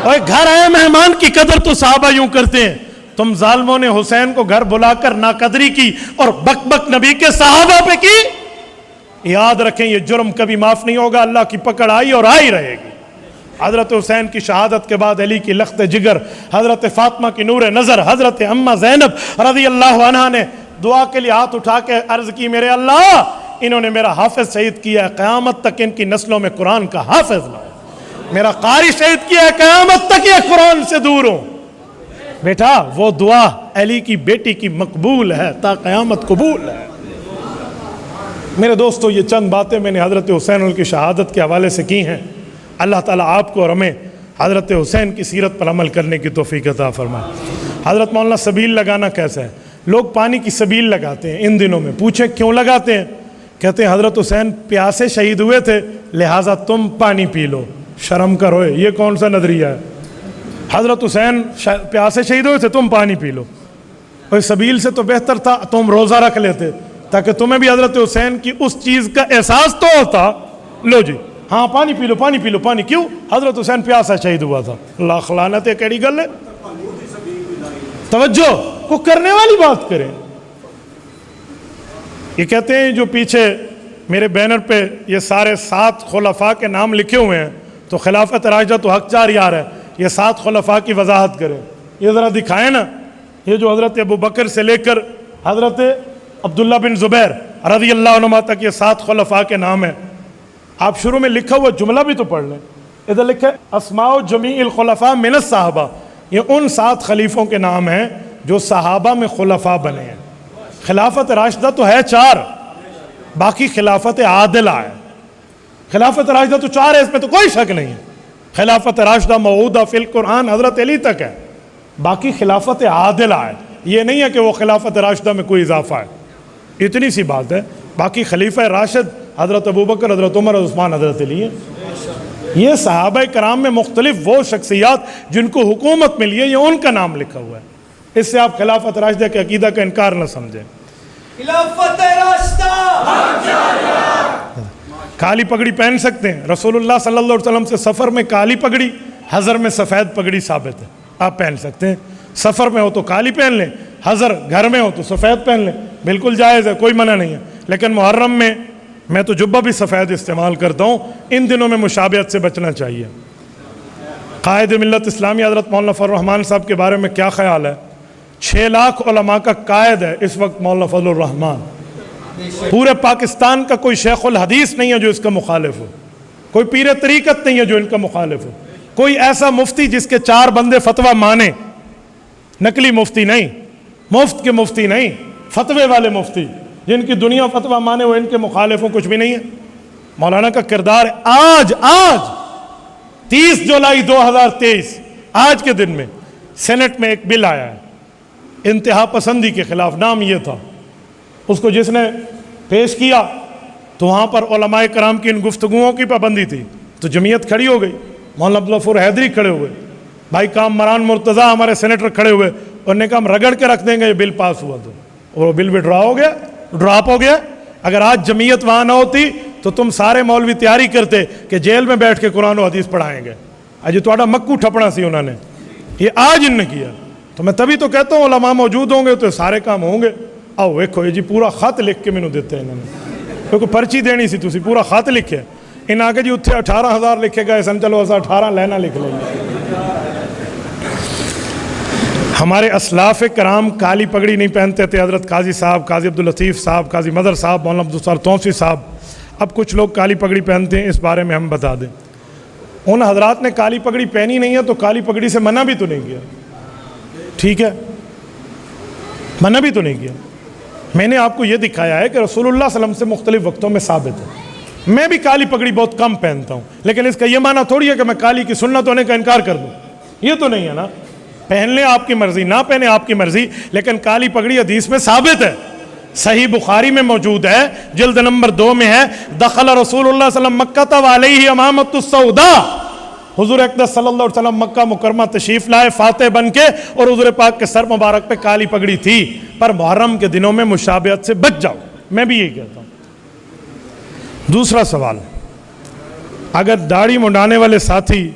اور گھر آئے مہمان کی قدر تو صحابہ یوں کرتے ہیں. تم ظالموں نے حسین کو گھر بلا کر ناقدری کی اور بک بک نبی کے صحابہ پہ کی. یاد رکھیں یہ جرم کبھی معاف نہیں ہوگا، اللہ کی پکڑ آئی اور آئی رہے گی۔ حضرت حسین کی شہادت کے بعد علی کی لخت جگر، حضرت فاطمہ کی نور نظر، حضرت اماں زینب رضی اللہ عنہا نے دعا کے لیے ہاتھ اٹھا کے عرض کی، میرے اللہ انہوں نے میرا حافظ شہید کیا ہے، قیامت تک ان کی نسلوں میں قرآن کا حافظ نہ ہو۔ میرا قاری شہید کیا ہے، قیامت تک یہ قرآن سے دور ہوں۔ بیٹا وہ دعا علی کی بیٹی کی مقبول ہے، تا قیامت قبول ہے۔ میرے دوستو یہ چند باتیں میں نے حضرت حسین کی شہادت کے حوالے سے کی ہیں۔ اللہ تعالیٰ آپ کو اور ہمیں حضرت حسین کی سیرت پر عمل کرنے کی توفیق عطا فرمائے۔ حضرت مولانا سبیل لگانا کیسا ہے؟ لوگ پانی کی سبیل لگاتے ہیں ان دنوں میں، پوچھیں کیوں لگاتے ہیں؟ کہتے ہیں حضرت حسین پیاسے شہید ہوئے تھے لہٰذا تم پانی پی لو۔ شرم کرو، یہ کون سا نظریہ ہے؟ حضرت حسین پیاسے شہید ہوئے تھے، تم پانی پی لو۔ اور سبیل سے تو بہتر تھا تم روزہ رکھ لیتے تاکہ تمہیں بھی حضرت حسین کی اس چیز کا احساس تو ہوتا۔ لو جی ہاں پانی پی لو، پانی پی لو، پانی کیوں؟ حضرت حسین پیاسا شہید ہوا تھا۔ اللہ خلانت ہے، کیڑی گل ہے؟ توجہ کو کرنے والی بات کریں۔ یہ کہتے ہیں جو پیچھے میرے بینر پہ یہ سارے 7 خلفاء کے نام لکھے ہوئے ہیں تو خلافت راشدہ تو حق جار یار ہے، یہ 7 خلفاء کی وضاحت کریں، یہ ذرا دکھائیں نا۔ یہ جو حضرت ابو بکر سے لے کر حضرت عبداللہ بن زبیر رضی اللہ عنہ تک یہ 7 خلفاء کے نام ہیں۔ آپ شروع میں لکھا ہوا جملہ بھی تو پڑھ لیں، ادھر لکھا ہے اسماء جمیع الخلفاء من الصحابہ، یہ ان 7 خلیفوں کے نام ہیں جو صحابہ میں خلفاء بنے ہیں۔ خلافت راشدہ تو ہے 4، باقی خلافت عادلہ ہے۔ خلافت راشدہ تو 4 ہے، اس میں تو کوئی شک نہیں ہے۔ خلافت راشدہ موعودہ فی القرآن حضرت علی تک ہے، باقی خلافت عادلہ ہے۔ یہ نہیں ہے کہ وہ خلافت راشدہ میں کوئی اضافہ ہے، اتنی سی بات ہے۔ باقی خلیفہ راشد حضرت ابوبکر، حضرت عمر، عثمان، حضرت علی ہیں۔ یہ صحابہ کرام میں مختلف وہ شخصیات جن کو حکومت ملی ہے، یہ ان کا نام لکھا ہوا ہے۔ اس سے آپ خلافت راشدہ کے عقیدہ کا انکار نہ سمجھیں۔ خلافت راشدہ کالی پگڑی پہن سکتے ہیں، رسول اللہ صلی اللہ علیہ وسلم سے سفر میں کالی پگڑی، حضر میں سفید پگڑی ثابت ہے، آپ پہن سکتے ہیں۔ سفر میں ہو تو کالی پہن لیں، حضر گھر میں ہو تو سفید پہن لیں، بالکل جائز ہے، کوئی منع نہیں ہے۔ لیکن محرم میں تو جبہ بھی سفید استعمال کرتا ہوں، ان دنوں میں مشابہت سے بچنا چاہیے۔ قائد ملت اسلامی حضرت مولانا فضل الرحمان صاحب کے بارے میں کیا خیال ہے؟ 6 لاکھ علماء کا قائد ہے اس وقت مولانا فضل الرحمان۔ پورے پاکستان کا کوئی شیخ الحدیث نہیں ہے جو اس کا مخالف ہو، کوئی پیر طریقت نہیں ہے جو ان کا مخالف ہو، کوئی ایسا مفتی جس کے 4 بندے فتویٰ مانے، نقلی مفتی نہیں، مفت کے مفتی نہیں، فتوے والے مفتی جن کی دنیا فتویٰ مانے، وہ ان کے مخالف ہوں، کچھ بھی نہیں ہے۔ مولانا کا کردار آج 30 جولائی 2023 آج کے دن میں سینٹ میں ایک بل آیا ہے انتہا پسندی کے خلاف، نام یہ تھا۔ اس کو جس نے پیش کیا تو وہاں پر علماء کرام کی ان گفتگوؤں کی پابندی تھی، تو جمعیت کھڑی ہو گئی، مولانا عبدالغفور حیدری کھڑے ہوئے، بھائی کامران مرتضیٰ ہمارے سینیٹر کھڑے ہوئے، انہوں نے کہا ہم رگڑ کے رکھ دیں گے یہ بل پاس ہوا تو، اور وہ بل بھی ڈراپ ہو گیا۔ اگر آج جمعیت وہاں نہ ہوتی تو تم سارے مولوی تیاری کرتے کہ جیل میں بیٹھ کے قرآن و حدیث پڑھائیں گے۔ آج تھوڑا مکو ٹھپنا سی انہوں نے، یہ آج ان نے کیا۔ تو میں تبھی تو کہتا ہوں علماء موجود ہوں گے تو سارے کام ہوں گے۔ آؤ ویکھو، یہ جی پورا خط لکھ کے مینوں دیتے ہیں انہوں نے، کیونکہ پرچی دینی سی، تسی پورا خط لکھے ان آگے جی اتنے 18,000 لکھے گئے سن، چلو ایسا 18 لینا لکھ لیں گے۔ ہمارے اسلاف کرام کالی پگڑی نہیں پہنتے تھے، حضرت قاضی صاحب، قاضی عبداللطیف صاحب، قاضی مدر صاحب، مولانا عبدالستار توسی صاحب۔ اب کچھ لوگ کالی پگڑی پہنتے ہیں، اس بارے میں ہم بتا دیں۔ ان حضرات نے کالی پگڑی پہنی نہیں ہے تو کالی پگڑی سے منع بھی تو نہیں کیا، ٹھیک ہے، منع بھی تو نہیں کیا۔ میں نے آپ کو یہ دکھایا ہے کہ رسول اللہ صلی اللہ علیہ وسلم سے مختلف وقتوں میں ثابت ہے۔ میں بھی کالی پگڑی بہت کم پہنتا ہوں، لیکن اس کا یہ معنی تھوڑی ہے کہ میں کالی کی سنت ہونے کا انکار کر دوں، یہ تو نہیں ہے نا۔ پہن لیں آپ کی مرضی، نہ پہنے آپ کی مرضی، لیکن کالی پگڑی حدیث میں ثابت ہے، صحیح بخاری میں موجود ہے، جلد نمبر 2 میں ہے، دخل رسول اللہ صلی اللہ علیہ وسلم مکہ وعلیہ امامۃ السوداء، حضور اقدس صلی اللہ علیہ وسلم مکہ مکرمہ تشریف لائے فاتح بن کے، اور حضور پاک کے سر مبارک پہ کالی پگڑی تھی۔ پر محرم کے دنوں میں مشابہت سے بچ جاؤ، میں بھی یہی کہتا ہوں۔ دوسرا سوال، اگر داڑھی منڈانے والے ساتھی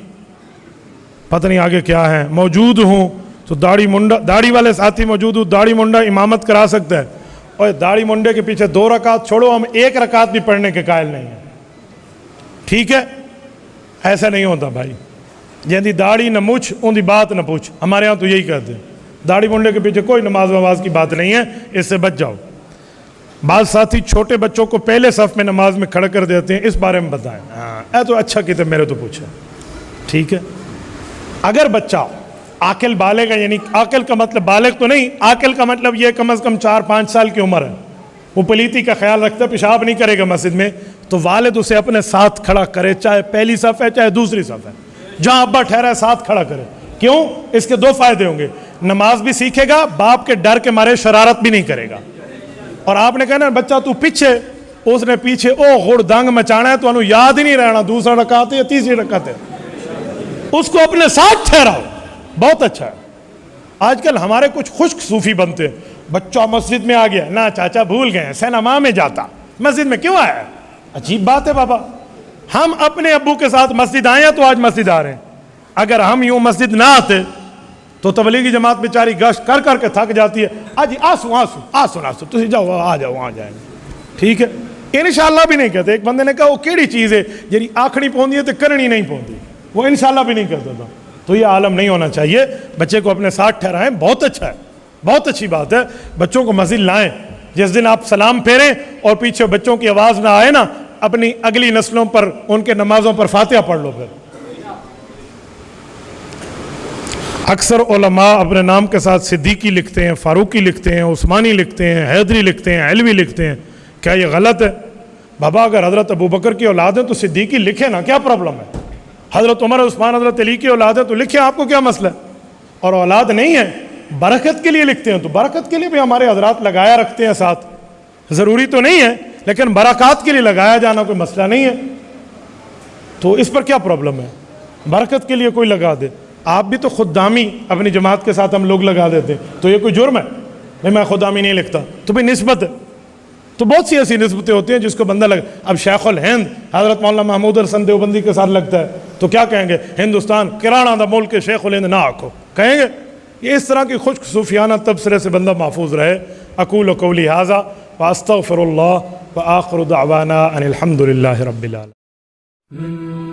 پتہ نہیں آگے کیا ہیں موجود ہوں تو داڑھی والے ساتھی موجود ہوں، داڑھی منڈا امامت کرا سکتا ہے؟ اور داڑھی منڈے کے پیچھے 2 رکعت چھوڑو، ہم 1 رکعت بھی پڑھنے کے قائل نہیں ہیں، ٹھیک ہے؟ ایسا نہیں ہوتا بھائی، جہاں داڑھی نہ مچھ ان دی بات نہ پوچھ، ہمارے ہاں تو یہی کہتے ہیں، داڑھی منڈے کے پیچھے کوئی نماز کی بات نہیں ہے، اس سے بچ جاؤ۔ بعض ساتھی چھوٹے بچوں کو پہلے صف میں نماز میں کھڑا کر دیتے ہیں، اس بارے میں بتائیں۔ ہاں اے تو اچھا کہتے میرے تو پوچھا، ٹھیک ہے؟ اگر بچہ عاقل بالغ ہے، یعنی عاقل کا مطلب بالغ تو نہیں، عاقل کا مطلب یہ کم از کم 4-5 سال کی عمر ہے، وہ پلیتی کا خیال رکھتا ہے، پیشاب نہیں کرے گا مسجد میں، تو والد اسے اپنے ساتھ کھڑا کرے، چاہے پہلی صف ہے چاہے دوسری صف ہے، جہاں ابا ٹھہرا ہے ساتھ کھڑا کرے۔ کیوں؟ اس کے 2 فائدے ہوں گے، نماز بھی سیکھے گا، باپ کے ڈر کے مارے شرارت بھی نہیں کرے گا۔ اور آپ نے کہا نا بچہ تو پیچھے، اس نے پیچھے او غڑ دنگ مچانا ہے، تو انہوں یاد ہی نہیں رہنا دوسرا رکعت ہے یا تیسری رکعت ہے، اس کو اپنے ساتھ ٹھہراؤ، بہت اچھا ہے۔ آج کل ہمارے کچھ خشک صوفی بنتے ہیں، بچہ مسجد میں آ گیا، نہ چاچا بھول گئے سینما میں جاتا، مسجد میں کیوں آیا ہے؟ عجیب بات ہے بابا، ہم اپنے ابو کے ساتھ مسجد آئے ہیں تو آج مسجد آ رہے ہیں، اگر ہم یوں مسجد نہ آتے تو تبلیغی جماعت بیچاری گشت کر کر کے تھک جاتی ہے، آج آسو تسی جاؤ آ جاؤ وہاں جائیں گے، ٹھیک ہے؟ انشاءاللہ بھی نہیں کہتے۔ ایک بندے نے کہا وہ کیڑی چیز ہے جی آکھڑی پوندی ہے تو کرنی نہیں پوندی، وہ انشاءاللہ بھی نہیں کہتا تھا۔ تو یہ عالم نہیں ہونا چاہیے، بچے کو اپنے ساتھ ٹھہرائیں، بہت اچھا ہے، بہت اچھی بات ہے، بچوں کو مسجد لائیں۔ جس دن آپ سلام پھیریں اور پیچھے بچوں کی آواز نہ آئے نا، اپنی اگلی نسلوں پر ان کے نمازوں پر فاتحہ پڑھ لو۔ پھر اکثر علماء اپنے نام کے ساتھ صدیقی لکھتے ہیں، فاروقی لکھتے ہیں، عثمانی لکھتے ہیں، حیدری لکھتے ہیں، علوی لکھتے ہیں، کیا یہ غلط ہے؟ بابا اگر حضرت ابوبکر کی اولاد ہے تو صدیقی لکھے نا، کیا پرابلم ہے؟ حضرت عمر عثمان حضرت علی کی اولاد ہے تو لکھیں، آپ کو کیا مسئلہ ہے؟ اور اولاد نہیں ہے برکت کے لیے لکھتے ہیں تو برکت کے لیے بھی ہمارے حضرات لگایا رکھتے ہیں ساتھ، ضروری تو نہیں ہے لیکن برکات کے لیے لگایا جانا کوئی مسئلہ نہیں ہے، تو اس پر کیا پرابلم ہے؟ برکت کے لیے کوئی لگا دے، آپ بھی تو خدامی اپنی جماعت کے ساتھ ہم لوگ لگا دیتے ہیں، تو یہ کوئی جرم ہے؟ نہیں میں خدامی نہیں لکھتا، تو بھی نسبت ہے، تو بہت سی ایسی نسبتیں ہوتی ہیں جس کو بندہ لگا۔ اب شیخ الہند حضرت مولانا محمود حسن دیوبندی کے ساتھ لگتا ہے تو کیا کہیں گے؟ ہندوستان کرانا دا ملک شیخ الہند نہ آکھو، کہیں گے؟ یہ اس طرح کی خشک صوفیانہ تبصرے سے بندہ محفوظ رہے۔ اقول قولی ھذا واستغفر اللہ وآخر دعوانا ان الحمد للہ رب العالمین۔